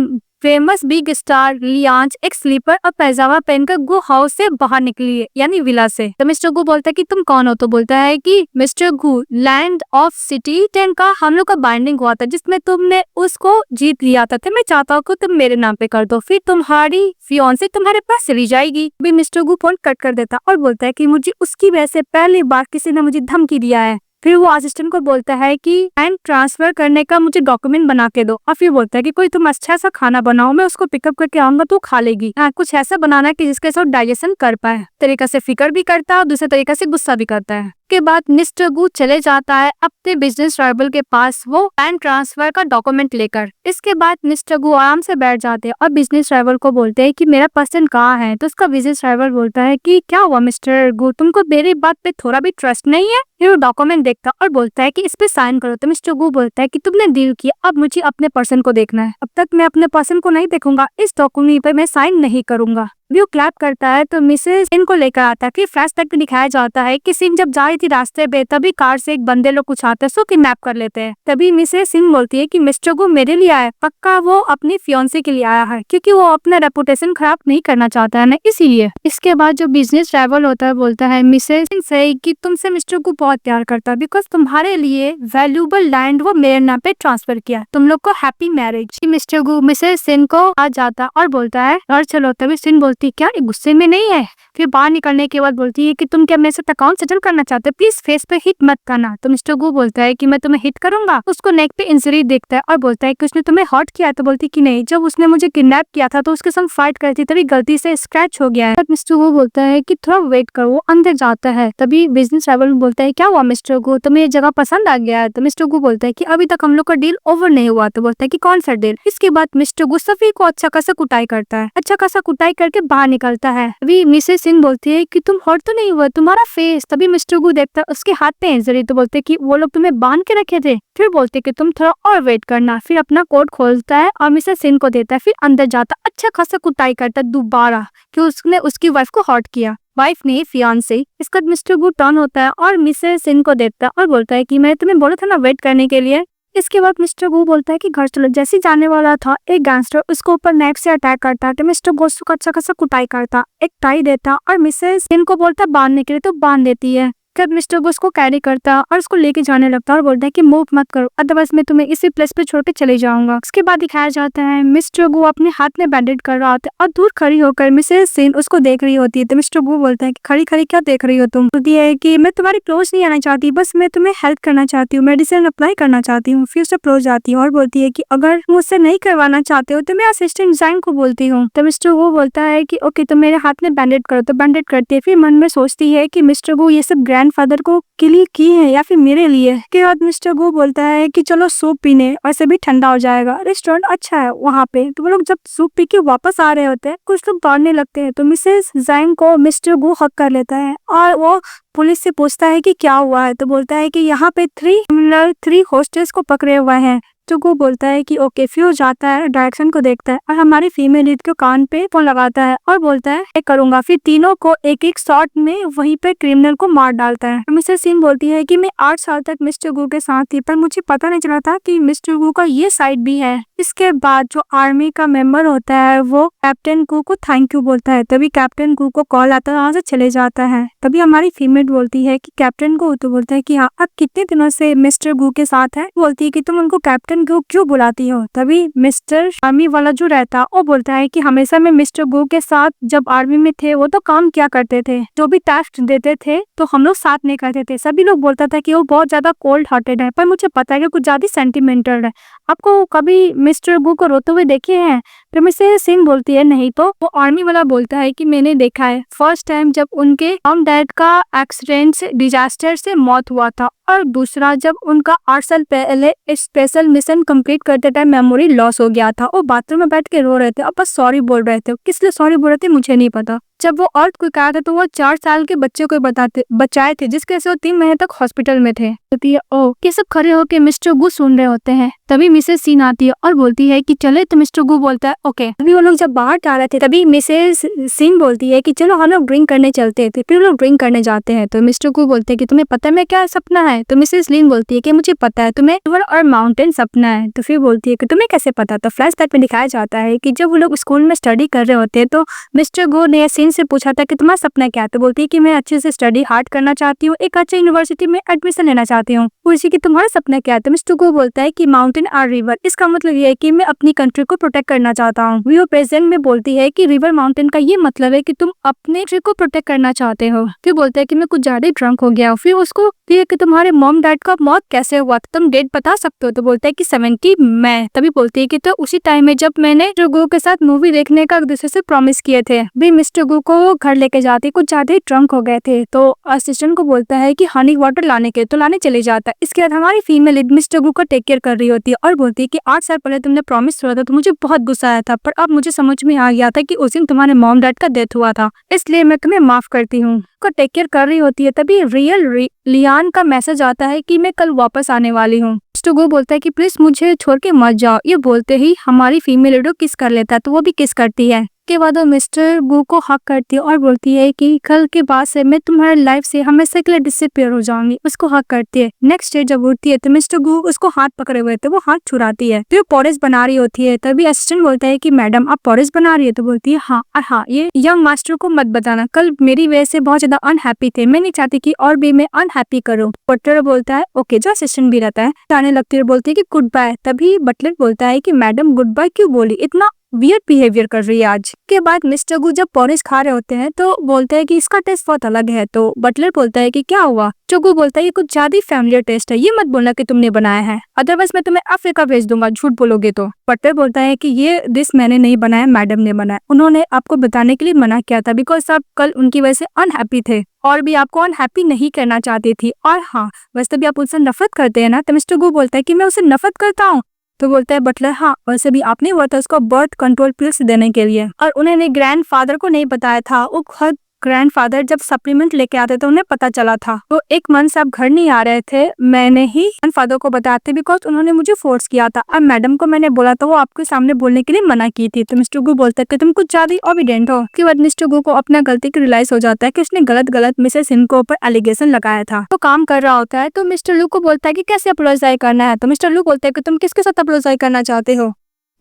फेमस बिग स्टार लियांज एक स्लीपर और पैजामा पहनकर गु हाउस से बाहर निकली है, यानी विला से। तो मिस्टर गु बोलता है कि तुम कौन हो? तो बोलता है कि मिस्टर गु, लैंड ऑफ सिटी 10 का हम लोग का बाइंडिंग हुआ था जिसमें तुमने उसको जीत लिया था, तो मैं चाहता हूँ कि तुम मेरे नाम पे कर दो, फिर तुम्हारी फियांसे तुम्हारे पास चली जाएगी। अभी मिस्टर गु फोन कट कर देता और बोलता है कि मुझे उसकी वजह से पहली बार किसी ने मुझे धमकी दिया है। फिर वो असिस्टेंट को बोलता है कि एंड ट्रांसफर करने का मुझे डॉक्यूमेंट बना के दो, और फिर बोलता है कि कोई तुम अच्छा सा खाना बनाओ, मैं उसको पिकअप करके आऊंगा तो खा लेगी। कुछ ऐसा बनाना है कि जिसके साथ डाइजेशन कर पाए। तरीका से फिक्र भी करता है और दूसरे तरीका से गुस्सा भी करता है। के बाद मिस्टर गु चले जाता है अपने बिजनेस राइवल के पास वो बैंक ट्रांसफर का डॉक्यूमेंट लेकर। इसके बाद मिस्टर गु आराम से बैठ जाते हैं और बिजनेस राइवल को बोलते हैं कि मेरा पर्सन कहाँ है। तो उसका बिजनेस राइवल बोलता है कि क्या हुआ मिस्टर गु, तुमको मेरी बात पे थोड़ा भी ट्रस्ट नहीं है? फिर वो डॉक्यूमेंट देखता और बोलता है कि इस पे साइन करो। तो मिस्टर गु बोलता है कि तुमने डील किया, अब मुझे अपने पर्सन को देखना है, अब तक मैं अपने पर्सन को नहीं देखूंगा, इस डॉक्यूमेंट पे मैं साइन नहीं करूंगा। वो क्लैप करता है तो मिसेस सिन को लेकर आता है। फिर फ्लैशबैक में दिखाया जाता है कि सिन जब जा रही थी रास्ते पे, तभी कार से एक बंदे लोग कुछ आते हैं, उसको किडनैप कर लेते हैं। तभी मिसेस सिन बोलती है कि मिस्टर गु मेरे लिए आया है, पक्का वो अपनी फियांसे के लिए आया है, क्योंकि वो अपना रेपुटेशन खराब नहीं करना चाहता है ना, इसीलिए। इसके बाद जो बिजनेस ट्रैवल होता है बोलता है मिसेस सिन से कि तुमसे मिस्टर गु बहुत प्यार करता है, बिकॉज तुम्हारे लिए वैल्यूएबल लैंड वो मेरे नाम पे ट्रांसफर किया, तुम लोग को हैप्पी मैरिज। मिस्टर गु मिसेस सिन को आ जाता और बोलता है और चलो। तभी सिन बोलती क्या ये गुस्से में नहीं है? फिर बाहर निकलने के बाद बोलती है कि तुम क्या मेरे साथ अकाउंट सेटल करना चाहते हो, प्लीज फेस पे हिट मत करना। तो मिस्टर गु बोलता है कि मैं तुम्हें हिट करूंगा। उसको नेक पे इंजरी देखता है और बोलता है कि उसने तुम्हें हर्ट किया है। तो बोलती है कि नहीं, जब उसने मुझे किडनैप किया था तो उसके संग फाइट करती तभी गलती से स्क्रैच हो गया है। मिस्टर गु बोलता है कि थोड़ा वेट करो, वो अंदर जाता है। तभी बिजनेस ट्रैवल बोलता है क्या हुआ मिस्टर गु, तुम्हें ये जगह पसंद आ गया है? तो मिस्टर गु बोलता है कि अभी तक हम लोग का डील ओवर नहीं हुआ। तो बोलता है कि कौन सा डील? इसके बाद मिस्टर गु सफी को अच्छा खासा कुटाई करता है, अच्छा खासा कुटाई करके बाहर निकलता है। अभी मिसेस सिंह बोलती है कि तुम हर्ट तो नहीं हुआ, तुम्हारा फेस। तभी मिस्टर गु देखता है उसके हाथ पे इंजरी। तो बोलते कि वो लोग तुम्हें बांध के रखे थे। फिर बोलते कि तुम थोड़ा और वेट करना। फिर अपना कोट खोलता है और मिसेस सिंह को देता है, फिर अंदर जाता, अच्छा खासा कुटाई करता दोबारा कि उसने उसकी वाइफ को हर्ट किया, वाइफ नहीं फियांसे। इसका मिस्टर गु टर्न होता है और मिसेस सिंह को देता है और बोलता है कि मैं तुम्हें बोला था ना वेट करने के लिए। इसके बाद मिस्टर गु बोलता है कि घर चलो। जैसे जाने वाला था एक गैंगस्टर उसको ऊपर नाइफ से अटैक करता है। तो मिस्टर गु उसको अच्छा खासा कुटाई करता, एक टाई देता और मिसेस सिंह को बोलता है बांधने के लिए, तो बांध देती है। तब मिस्टर गु उसको कैरी करता और उसको लेके जाने लगता और बोलता है कि मूव मत करो, अदरवाइज मैं तुम्हें इसी प्लेस पे छोड़ के चले जाऊंगा। उसके बाद दिखाया जाता है मिस्टर गु अपने हाथ में बैंडेज कर रहा होता है और दूर खड़ी होकर मिसेस सिंह उसको देख रही होती है। तो मिस्टर गु बोलता है कि खड़ी खड़ी क्या देख रही हो तुम? बोलती है कि मैं तुम्हारी क्लोज नहीं आना चाहती, बस मैं तुम्हें हेल्प करना चाहती हूँ, मेडिसिन अप्लाई करना चाहती हूँ। फिर उससे क्लोज जाती हूँ और बोलती है कि अगर मुझसे नहीं करवाना चाहते हो तो मैं असिस्टेंट जैंग को बोलती हूँ। तो मिस्टर गु बोलता है कि ओके तो मेरे हाथ में बैंडेज करो। तो बैंडेज करती है। फिर मन में सोचती है कि मिस्टर गु ये सब ग्रैंडफादर को के लिए की है या फिर मेरे लिए। के बाद मिस्टर गु बोलता है कि चलो सूप पीने, वैसे भी ठंडा हो जाएगा, रेस्टोरेंट अच्छा है वहाँ पे। तो वो लोग जब सूप पी के वापस आ रहे होते हैं कुछ लोग दौड़ने लगते हैं। तो मिसेस जैंग को मिस्टर गु हक कर लेता है और वो पुलिस से पूछता है कि क्या हुआ है। तो बोलता है कि यहाँ पे 3 होस्टेस को पकड़े हुए हैं। तो वो बोलता है कि ओके। फिर वो जाता है, डायरेक्शन को देखता है और हमारी फीमेल लीड के कान पे फोन लगाता है और बोलता है मैं करूंगा। फिर तीनों को एक एक शॉट में वहीं पे क्रिमिनल को मार डालता है। मिसेस सिंह बोलती है कि मैं 8 साल तक मिस्टर गु के साथ थी, पर मुझे पता नहीं चला था कि मिस्टर गु का ये साइड भी है। इसके बाद जो आर्मी का मेंबर होता है वो कैप्टन गु को थैंक यू बोलता है। तभी कैप्टन गु को कॉल आता है, वहाँ से चले जाता है। तभी हमारी फीमेल बोलती है कि कैप्टन गु। तो बोलता है कि हाँ आप कितने दिनों से मिस्टर गु के साथ है? बोलती है कि तुम उनको कैप्टन गु क्यों बुलाती हो? तभी मिस्टर आर्मी वाला जो रहता वो बोलता है कि हमेशा में मिस्टर गु के साथ जब आर्मी में थे वो तो काम क्या करते थे, जो भी टास्क देते थे तो हम लोग साथ नहीं करते थे। सभी लोग बोलता था कि वो बहुत ज्यादा कोल्ड हार्टेड है, पर मुझे पता है कि कुछ ज्यादा सेंटिमेंटल है। आपको कभी मिस्टर गु को रोते हुए देखे हैं? तो मिसेस सिंह बोलती है नहीं। तो वो आर्मी वाला बोलता है कि मैंने देखा है, फर्स्ट टाइम जब उनके मॉम डैड का एक्सीडेंट से डिजास्टर से मौत हुआ था, और दूसरा जब उनका 8 साल पहले स्पेशल मिशन कंप्लीट करते टाइम मेमोरी लॉस हो गया था। वो बाथरूम में बैठ के रो रहे थे और बस सॉरी बोल रहे थे। किस लिए सॉरी बोल रहे थे मुझे नहीं पता। जब वो अर्थ को कहा था तो वो 4 साल के बच्चे को बचाए थे, जिसके वजह से वो 3 महीने तक हॉस्पिटल में थे। बोलती है ओ। ये सब खड़े होके मिस्टर गु सुन रहे होते हैं। तभी मिसेस सिंह आती है और बोलती है कि चले। तो मिस्टर गु बोलता है ओके। अभी वो लोग जब बाहर जा रहे थे तभी मिसेस सिंह बोलती है कि चलो हम लोग ड्रिंक करने चलते हैं। तो फिर वो लोग ड्रिंक करने जाते हैं तो मिस्टर गू बोलते हैं कि तुम्हें पता है मैं क्या सपना है? तो मिसेस लिन बोलती है कि मुझे पता है तुम्हें रिवर और माउंटेन सपना है। तो फिर बोलती है कि तुम्हें कैसे पता? तो फ्लैशबैक में दिखाया जाता है कि जब वो लोग स्कूल में स्टडी कर रहे होते हैं तो मिस्टर गो ने सिंह से पूछा था कि तुम्हारा सपना क्या है? तो बोलती है कि मैं अच्छे से स्टडी हार्ड करना चाहती हूँ, एक अच्छे यूनिवर्सिटी में एडमिशन लेना चाहती हूँ। पूछी कि तुम्हारा सपना क्या है? तो मिस्टर गो बोलता है कि माउंटेन और रिवर। इसका मतलब ये है कि मैं अपनी कंट्री को प्रोटेक्ट करना चाहता हूँ। वो प्रेजेंट में बोलती है कि रिवर माउंटेन का ये मतलब है कि तुम अपने कंट्री को प्रोटेक्ट करना चाहते हो। फिर बोलता है कि मैं कुछ ज्यादा ड्रंक हो गया। फिर उसको कि तुम्हारे मॉम डैड का मौत कैसे हुआ, तुम डेट बता सकते हो? तो बोलता है कि 70 में। तभी बोलती है कि तो उसी टाइम में जब मैंने मिस्टर गो के साथ मूवी देखने का एक दूसरे से प्रॉमिस किए थे। भी मिस्टर गो को घर लेके जाते कुछ ज्यादा ड्रंक हो गए थे तो असिस्टेंट को बोलता है कि हनी वाटर लाने के, तो लाने चले जाता है। इसके बाद हमारी फीमेल लीड मिस्टर गो को टेक केयर कर रही होती है और बोलती है कि 8 साल पहले तुमने प्रॉमिस किया था तो मुझे बहुत गुस्सा आया था, पर अब मुझे समझ में आ गया था कि उस दिन तुम्हारे मॉम डैड का डेथ हुआ था, इसलिए मैं तुम्हें माफ करती हूँ। को टेक केयर कर रही होती है तभी रियल लियान का मैसेज आता है कि मैं कल वापस आने वाली हूँ। मिस्टर गो बोलता है कि प्लीज मुझे छोड़ के मत जाओ। ये बोलते ही हमारी फीमेल लीडर किस कर लेता है तो वो भी किस करती है। के बाद वो मिस्टर गो को हक करती है और बोलती है कि कल के बाद से मैं तुम्हारे लाइफ से हमेशा के लिए डिसअपीयर हो जाऊंगी। उसको हक करती है। नेक्स्ट डे जब उठती है तो मिस्टर गो उसको हाथ पकड़े हुए थे, वो हाथ छुड़ाती है। तो पॉरेज बना रही होती है तभी असिस्टेंट बोलता है कि मैडम आप पॉरेज बना रही है? तो बोलती है हाँ, और हाँ ये यंग मास्टर को मत बताना, कल मेरी वजह से बहुत ज्यादा अनहैप्पी थे, मैं नहीं चाहती कि और भी मैं अनहैप्पी करूँ। बटलर बोलता है ओके, जो असिस्टेंट भी रहता है जाने लगती है, बोलती है कि गुड बाय। तभी बटलर बोलता है कि मैडम गुड बाय क्यों बोली, इतना वियर्ड बिहेवियर कर रही है आज। के बाद मिस्टर गू जब पॉरेज खा रहे होते हैं तो बोलते हैं कि इसका टेस्ट बहुत अलग है। तो बटलर बोलता है कि क्या हुआ? चोगू बोलता है ये कुछ ज्यादा फैमिलियर टेस्ट है, ये मत बोलना कि तुमने बनाया है, अदरवाइज मैं तुम्हें अफ्रीका भेज दूंगा झूठ बोलोगे तो। बटलर बोलता है कि ये डिश मैंने नहीं बनाया, मैडम ने बनाया, उन्होंने आपको बताने के लिए मना किया था बिकॉज आप कल उनकी वजह से अनहैप्पी थे और भी आपको अनहैप्पी नहीं करना चाहती थी। और हाँ वैसे भी आप उनसे नफरत करते हैं ना? तो मिस्टर गू बोलता है कि मैं उसे नफरत करता हूँ? तो बोलता है बटलर हाँ वैसे भी आपने हुआ था उसको बर्थ कंट्रोल पिल्स देने के लिए और उन्होंने ग्रैंडफादर को नहीं बताया था। वो खुद ग्रैंडफादर जब सप्लीमेंट लेके आते थे उन्हें पता चला था। तो एक मंथ से आप घर नहीं आ रहे थे, मैंने ही ग्रैंडफादर को बताते बिकॉज उन्होंने मुझे फोर्स किया था। अब मैडम को मैंने बोला तो वो आपके सामने बोलने के लिए मना की थी। तो मिस्टर गू बोलता है कि तुम कुछ ज्यादा ओबीडिएंट हो। उसके बाद मिस्टर गू को अपना गलती की रियलाइज हो जाता है कि उसने गलत मिसेस सिंह को ऊपर एलिगेशन लगाया था। तो काम कर रहा होता है तो मिस्टर लू को बोलता है कि कैसे अपोलोजाइज करना है। तो मिस्टर लू बोलता है कि तुम किसके साथ अपोलोजाइज करना चाहते हो,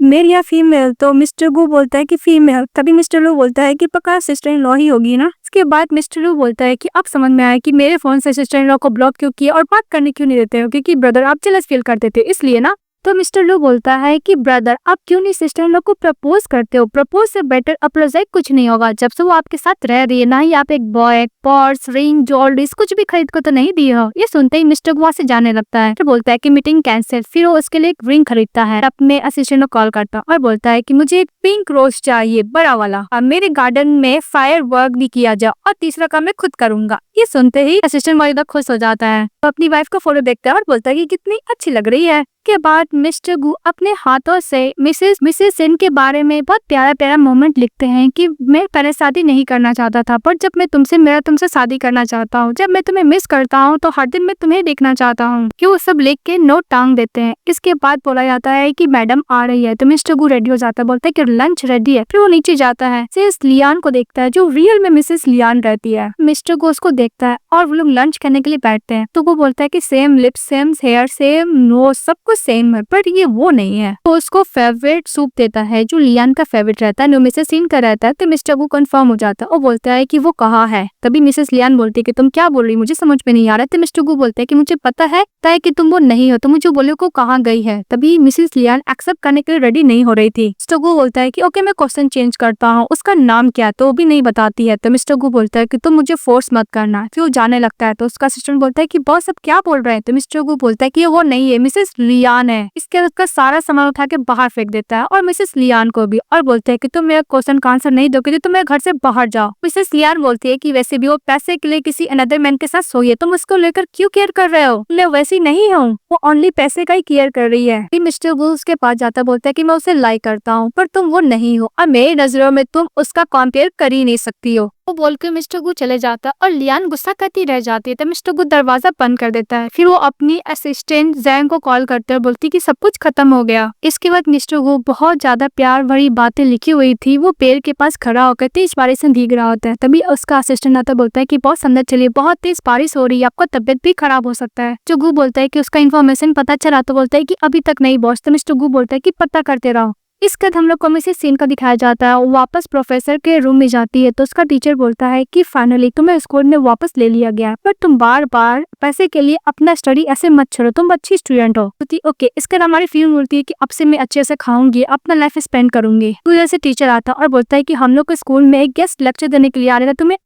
मेल या फीमेल? तो मिस्टर गू बोलता है कि फीमेल। तभी मिस्टर लू बोलता है कि पक्का सिस्टर इन लॉ ही होगी ना। इसके बाद मिस्टर लू बोलता है कि अब समझ में आया कि मेरे फोन से सिस्टर इन लॉ को ब्लॉक क्यों किया और बात करने क्यों नहीं देते हो, क्योंकि ब्रदर आप जेलस फील करते थे इसलिए ना। तो मिस्टर लू बोलता है कि ब्रदर आप क्यों नहीं सिस्टर इन लॉ को प्रपोज करते हो, प्रपोज से बेटर अपोलोजाइज कुछ नहीं होगा। जब से वो आपके साथ रह रही है ना ही आप एक बॉय पर्स रिंग ज्वेलरीज कुछ भी खरीद को तो नहीं दी हो। ये सुनते ही मिस्टर गू वहां से जाने लगता है। तो बोलता है कि मीटिंग कैंसिल। फिर वो उसके लिए एक रिंग खरीदता है, अपने असिस्टेंट को कॉल करता है और बोलता है कि मुझे एक पिंक रोज चाहिए बड़ा वाला, अब मेरे गार्डन में फायर वर्क भी किया जाए और तीसरा काम मैं खुद करूंगा। ये सुनते ही असिस्टेंट बहुत खुश हो जाता है। तो अपनी वाइफ को फोटो देखता है और बोलता है कि कितनी अच्छी लग रही है। के बाद मिस्टर गू अपने हाथों से मिसेस सिन के बारे में बहुत प्यारा मोमेंट लिखते हैं कि मैं पहले शादी नहीं करना चाहता था पर जब मैं तुमसे शादी करना चाहता हूँ, जब मैं तुम्हें मिस करता हूँ तो हर दिन मैं तुम्हें देखना चाहता हूँ, कि वो सब लिख के नोट टांग देते हैं। इसके बाद बोला जाता है कि मैडम आ रही है। तो मिस्टर गू रेडी हो जाता है, बोलता है कि लंच रेडी है। फिर वो नीचे जाता है, मिसेस लियान को देखता है जो रियल में मिसेस लियान रहती है। मिस्टर गू उसको देखता है और वो लोग लंच करने के लिए बैठते हैं। तो वो बोलता है कि same lips same hair same nose सब कुछ सेम है पर ये वो नहीं है। तो उसको फेवरेट सूप देता है जो लियान का फेवरेट रहता है, जो मिसेस सिन का रहता है। तो मिस्टर गू कंफर्म हो जाता है और बोलता है कि वो कहाँ है। तभी मिसेस लियान बोलती है कि तुम क्या बोल रही, मुझे समझ में नहीं आ रहा है। तो मिस्टर गू बोलता है कि मुझे पता है कि तुम वो नहीं हो, तो मुझे बोलो को कहाँ गई है। तभी मिसेस लियान एक्सेप्ट करने के लिए रेडी नहीं हो रही थी। मिस्टर गू बोलता है कि ओके मैं क्वेश्चन चेंज करता हूँ, उसका नाम क्या, तो वो भी नहीं बताती है। तो मिस्टर गू बोलता है कि तुम मुझे फोर्स मत करना। फिर वो जाने लगता है तो उसका असिस्टेंट बोलता है कि बॉस अब क्या बोल रहे हैं। तो मिस्टर गू बोलता है कि वो नहीं है, मिसेस लियान है। इसके बाद उसका सारा सामान उठा के बाहर फेंक देता है और मिसेस लियान को भी, और बोलता है कि तुम मेरा क्वेश्चन का आंसर नहीं दोगे तो तुम मेरे घर से बाहर जाओ। मिसेस लियान बोलती है कि वैसे भी वो पैसे के लिए किसी अनदर मैन के साथ सोई है, तुम उसको लेकर क्यों केयर कर रहे हो, मैं वैसी नहीं हूँ, वो ओनली पैसे का ही केयर कर रही है। फिर मिस्टर गू उसके पास जाता, बोलता है कि मैं उसे लाइक करता हूँ पर तुम वो नहीं हो और मेरी नजरों में तुम उसका कंपेयर कर ही नहीं सकती हो। वो बोल के मिस्टर गू चले जाता है और लियान गुस्सा करती रह जाती है। तो मिस्टर गू दरवाजा बंद कर देता है। फिर वो अपनी असिस्टेंट जैंग को कॉल करते हैं, बोलती कि सब कुछ खत्म हो गया। इसके बाद मिस्टर गू बहुत ज्यादा प्यार भरी बातें लिखी हुई थी वो पेड़ के पास खड़ा होकर तेज बारिश से भीग रहा होता है। तभी उसका असिस्टेंट आता बोलता है कि बहुत अंदर चलिए, बहुत तेज बारिश हो रही है, आपका तबियत भी खराब हो सकता है। जो गू बोलता है कि उसका इन्फॉर्मेशन पता चला, तो बोलता है कि अभी तक नहीं बॉस। तो मिस्टर गू बोलता है कि पता करते रहो। इसके बाद हम लोग को मिसेस सीन का दिखाया जाता है। वो वापस प्रोफेसर के रूम में जाती है तो उसका टीचर बोलता है कि फाइनली तुम्हें स्कूल में वापस ले लिया गया, पर तुम बार बार पैसे के लिए अपना स्टडी ऐसे मत छोड़ो, तुम अच्छी स्टूडेंट हो। ओके, इसके बाद हमारी फीलिंग बोलती है कि अब से मैं अच्छे से खाऊंगी, अपना लाइफ स्पेंड करूंगी। तो जैसे टीचर आता और बोलता है कि हम लोग को स्कूल में एक गेस्ट लेक्चर देने के लिए आ रहे थे, तुम्हें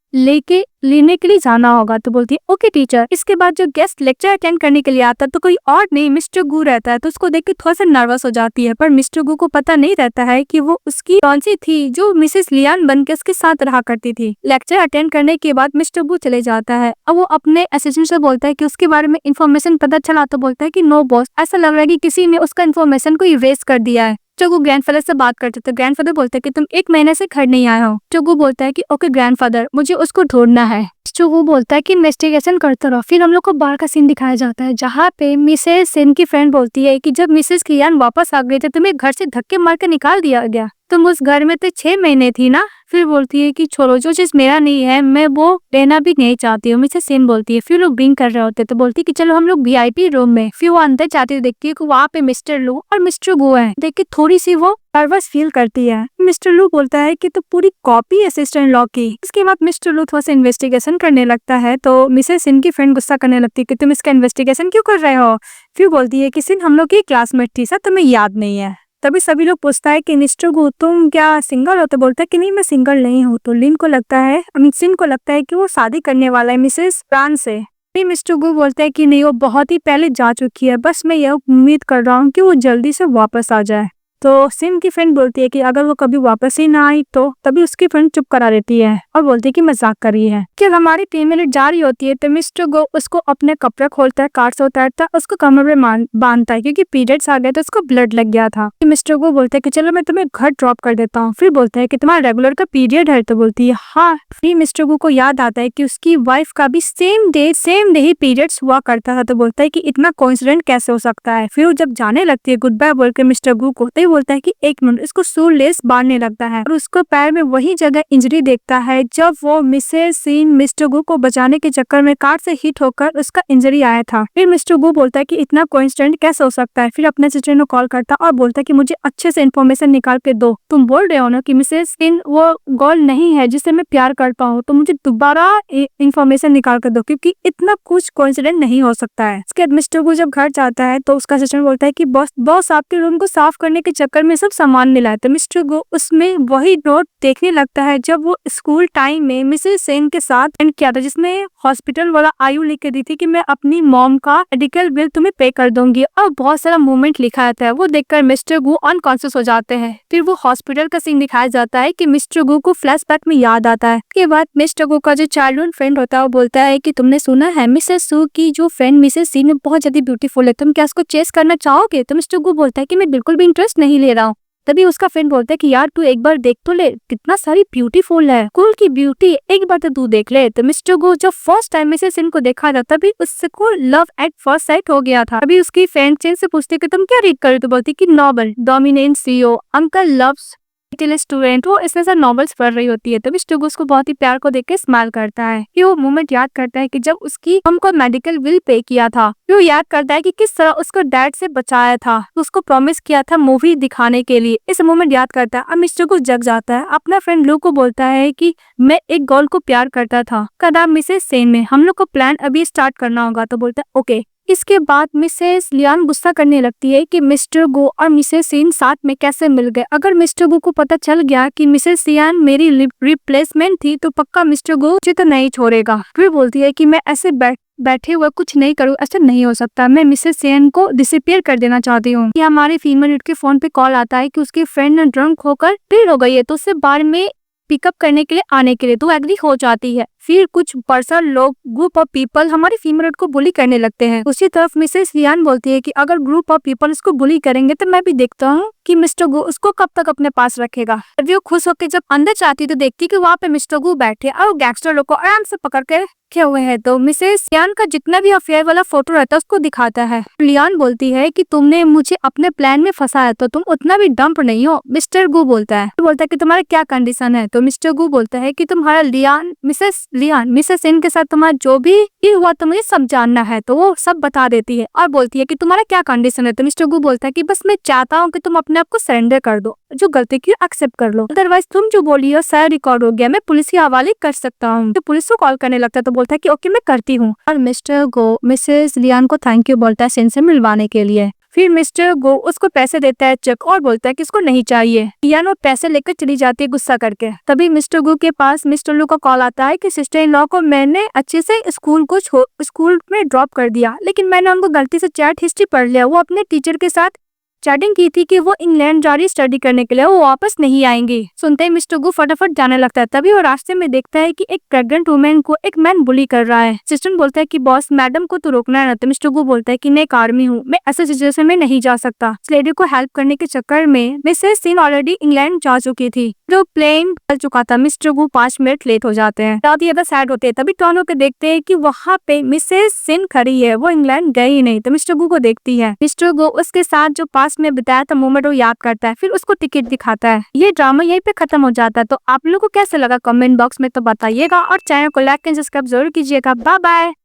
लेने के लिए जाना होगा। तो बोलती है ओके टीचर। इसके बाद जो गेस्ट लेक्चर अटेंड करने के लिए आता तो कोई और नहीं मिस्टर गू रहता है। तो उसको देख के थोड़ा सा नर्वस हो जाती है, पर मिस्टर गू को पता नहीं रहता है कि वो उसकी कौन-सी थी जो मिसेस लियान बनके उसके साथ रहा करती थी। लेक्चर अटेंड करने के बाद मिस्टर गू चले जाता है। अब वो अपने असिस्टेंट से बोलता है कि उसके बारे में इन्फॉर्मेशन पता चला। तो बोलता है कि नो बॉस, ऐसा लग रहा है कि किसी ने उसका इन्फॉर्मेशन को इरेज कर दिया है। चोगू ग्रैंडफादर से बात करते थे। ग्रैंडफादर बोलते हैं कि तुम 1 महीने से घर नहीं आए हो। चोगू बोलता है कि ओके ग्रैंडफादर, मुझे उसको ढूंढना है। चोगू बोलता है कि इन्वेस्टिगेशन करते रहो। फिर हम लोग को बाहर का सीन दिखाया जाता है जहाँ पे मिसेस सेन की फ्रेंड बोलती है कि जब मिसेस लियान वापस आ गई थी तुम्हें घर से धक्के मार के निकाल दिया गया, तुम उस घर में तो 6 महीने थी ना। फिर बोलती है कि छोड़ो, जो चीज मेरा नहीं है मैं वो लेना भी नहीं चाहती हूँ। मिसेस सेन बोलती है। फिर लोग ड्रिंक कर रहे होते तो बोलती है कि चलो हम लोग VIP रूम में। फिर वो अंदर जाती है, देखती है कि वहाँ पे मिस्टर लू और मिस्टर गू है। देख के थोड़ी सी वो नर्वस फील करती है। मिस्टर लू बोलता है कि तो पूरी कॉपी असिस्टेंट लॉ की। इसके बाद मिस्टर लू थोड़ा सा इन्वेस्टिगेशन करने लगता है तो मिसेस सिन की फ्रेंड गुस्सा करने लगती है कि तुम इसका इन्वेस्टिगेशन क्यों कर रहे हो। फिर बोलती है कि सिन हम लोग की क्लासमेट थी सर, तुम्हें याद नहीं है। तभी सभी लोग पूछता है कि मिस्टर गू तुम क्या सिंगल हो। तो बोलता है कि नहीं मैं सिंगल नहीं हूँ। तो सिन को लगता है कि वो शादी करने वाला है मिसेस प्राण से। मिस्टर गू बोलता है कि नहीं, वो बहुत ही पहले जा चुकी है, बस मैं यह उम्मीद कर रहा हूँ कि वो जल्दी से वापस आ जाए। तो सिन की फ्रेंड बोलती है कि अगर वो कभी वापस ही ना आई तो। तभी उसकी फ्रेंड चुप करा देती है और बोलती है कि मजाक कर रही है। कि हमारी 3 मिनट जारी होती है तो मिस्टर गो उसको अपने कपड़े खोलता है, कार से उतारता है, उसको कमर में बांधता है क्योंकि पीरियड्स आ गए तो उसको ब्लड लग गया था। मिस्टर गो बोलता है कि चलो मैं तुम्हें घर ड्रॉप कर देता हूँ। फिर बोलता है कि तुम्हारा रेगुलर का पीरियड है। तो बोलती है हाँ। फिर मिस्टर गो को याद आता है कि उसकी वाइफ का भी सेम डे ही पीरियड्स हुआ करता था। तो बोलता है कि इतना कोइंसिडेंट कैसे हो सकता है। फिर वो जब जाने लगती है गुड बाय बोल के मिस्टर गू को, तो बोलता है कि 1 मिनट, इसको शू लेस बांधने लगता है और उसको पैर में वही जगह इंजरी देखता है जब वो मिसेस सीन मिस्टर गू को बचाने के चक्कर में कार से हिट होकर उसका इंजरी आया था। फिर मिस्टर गू बोलता है कि इतना कोइंसिडेंट कैसे हो सकता है। फिर अपने सिस्टर को कॉल करता और बोलता है कि मुझे अच्छे से इन्फॉर्मेशन निकाल के दो। तुम बोल रहे हो ना कि मिसेस सीन वो गर्ल नहीं है जिससे मैं प्यार करता हूँ, तो मुझे दोबारा इन्फॉर्मेशन निकाल कर दो क्योंकि इतना कुछ कोइंसिडेंट नहीं हो सकता है। इसके बाद मिस्टर गू जब घर जाता है तो उसका सिस्टर बोलता है कि बॉस आपके रूम को साफ करने के चक्कर में सब सामान मिला। तो मिस्टर गो उसमें वही नोट देखने लगता है जब वो स्कूल टाइम में मिसेस सेन के साथ एंड किया था, जिसमें हॉस्पिटल वाला आयु लिख के दी थी कि मैं अपनी मॉम का मेडिकल बिल तुम्हें पे कर दूंगी, और बहुत सारा मूवमेंट लिखा था। वो देखकर मिस्टर गू अनकॉन्शियस हो जाते हैं। फिर वो हॉस्पिटल का सीन दिखाया जाता है कि मिस्टर गू को फ्लैशबैक में याद आता है। उसके बाद मिस्टर गू का जो चाइल्डहुड फ्रेंड होता है वो बोलता है कि तुमने सुना है मिसेस सू की जो फ्रेंड मिसेस सी में बहुत ज्यादा ब्यूटीफुल है, तुम क्या उसको चेस करना चाहोगे। तो मिस्टर गू बोलता है कि मैं बिल्कुल भी इंटरेस्ट नहीं ले रहा हूँ। तभी उसका फ्रेंड बोलता है कि यार तू एक बार देख तो ले, कितना सारी ब्यूटीफुल है, स्कूल की ब्यूटी, एक बार तो तू देख ले। तो मिस्टर गो जब फर्स्ट टाइम मिसेस सिन को देखा था तभी उसको लव एट फर्स्ट साइट हो गया था। अभी उसकी फ्रेंड चेन से पूछती कि तुम क्या रीड कर रहे हो। तो बोलती कि novel, dominant CEO, uncle loves student. वो इसमें से नॉवेल्स पढ़ रही होती है। तभी मिस्टर गो उसको बहुत ही प्यार को देख के स्माइल करता है। कि वो मोमेंट याद करता है कि जब उसकी हमको मेडिकल बिल पे किया था। वो याद करता है कि किस तरह उसको डैड से बचाया था, उसको प्रॉमिस किया था मूवी दिखाने के लिए। इस मोमेंट याद करता है। अब मिस्टर गो जग जाता है। अपना फ्रेंड लू को बोलता है कि मैं एक गर्ल को प्यार करता था, का नाम मिसेस सेन में, हम लोग को प्लान अभी स्टार्ट करना होगा। तो बोलता है ओके। इसके बाद मिसेस लियान गुस्सा करने लगती है कि मिस्टर गो और मिसेस सीन साथ में कैसे मिल गए। अगर मिस्टर गो को पता चल गया कि मिसेस सियान मेरी रिप्लेसमेंट थी तो पक्का मिस्टर गो मुझे तो नहीं छोड़ेगा। फिर बोलती है कि मैं ऐसे बैठे हुए कुछ नहीं करूँ, ऐसा नहीं हो सकता, मैं मिसेस सियान को डिसअपियर कर देना चाहती हूँ। हमारे फीमेल के फोन पे कॉल आता है कि उसकी फ्रेंड ड्रंक होकर देर हो गई है तो उससे बार में पिकअप करने के लिए आने के लिए तो एग्री हो जाती है। फिर कुछ पर्सन लोग, ग्रुप ऑफ पीपल हमारी फीमेल को बुली करने लगते हैं। उसी तरफ मिसेस लियान बोलती है कि अगर ग्रुप ऑफ पीपल इसको बुली करेंगे तो मैं भी देखता हूँ कि मिस्टर गु उसको कब तक अपने पास रखेगा। वो खुश होकर जब अंदर जाती तो देखती कि वहाँ पे मिस्टर गु बैठे और गैंगस्टर लोग को आराम से पकड़ के रखे हुए हैं। तो मिसेस लियान का जितना भी अफेयर वाला फोटो रहता है उसको दिखाता है। लियान बोलती है कि तुमने मुझे अपने प्लान में फंसाया तो तुम उतना भी डम्प नहीं हो। मिस्टर गु बोलता है कि तुम्हारा क्या कंडीशन है। तो मिस्टर गु बोलता है कि तुम्हारा लियान मिसेस सिन के साथ तुम्हारा जो भी हुआ तो मुझे सब जानना है। तो वो सब बता देती है और बोलती है कि तुम्हारा क्या कंडीशन है। तो मिस्टर गु बोलता है कि बस मैं चाहता हूँ कि तुम अपने आप को सरेंडर कर दो, जो गलती की एक्सेप्ट कर लो, अदरवाइज तुम जो बोली हो सारा रिकॉर्ड हो गया, मैं पुलिस के हवाले कर सकता हूँ। तो पुलिस को कॉल करने लगता है तो बोलता है कि ओके मैं करती हूँ। और मिस्टर गो मिसेस लियान को थैंक यू बोलता है सिन से मिलवाने के लिए। फिर मिस्टर गो उसको पैसे देता है चेक और बोलता है कि इसको नहीं चाहिए। लियान वो पैसे लेकर चली जाती है गुस्सा करके। तभी मिस्टर गो के पास मिस्टर लू का कॉल आता है कि सिस्टर इन लॉ को मैंने अच्छे से स्कूल में ड्रॉप कर दिया, लेकिन मैंने उनको गलती से चैट हिस्ट्री पढ़ लिया। वो अपने टीचर के साथ चैटिंग की थी कि वो इंग्लैंड जा रही स्टडी करने के लिए, वो वापस नहीं आएंगी। सुनते ही मिस्टर गु फटाफट जाने लगता है। तभी वो रास्ते में देखता है कि एक प्रेग्नेंट वुमेन को एक मैन बुली कर रहा है। सिस्टर बोलता है कि बॉस मैडम को तो रोकना है ना। तो मिस्टर गु बोलता है कि मैं एक आर्मी हूँ, मैं ऐसे सिचुएशन में नहीं जा सकता। इस लेडी को हेल्प करने के चक्कर में मिसेस सिन ऑलरेडी इंग्लैंड जा चुकी थी, जो प्लेन चल चुका था। मिस्टर गु 5 मिनट लेट हो जाते हैं। ज्यादा सैड होते हैं। तभी टॉन होकर देखते हैं कि वहाँ पे मिसेस सिन खड़ी है, वो इंग्लैंड गई ही नहीं। तो मिस्टर गु को देखती है। मिस्टर गु उसके साथ जो पास में बिताया था मोमेंट वो याद करता है, फिर उसको टिकट दिखाता है। ये ड्रामा यहीं पे खत्म हो जाता है। तो आप लोगों को कैसा लगा कमेंट बॉक्स में तो बताइएगा और चैनल को लाइक एंड सब्सक्राइब जरूर कीजिएगा। Bye bye.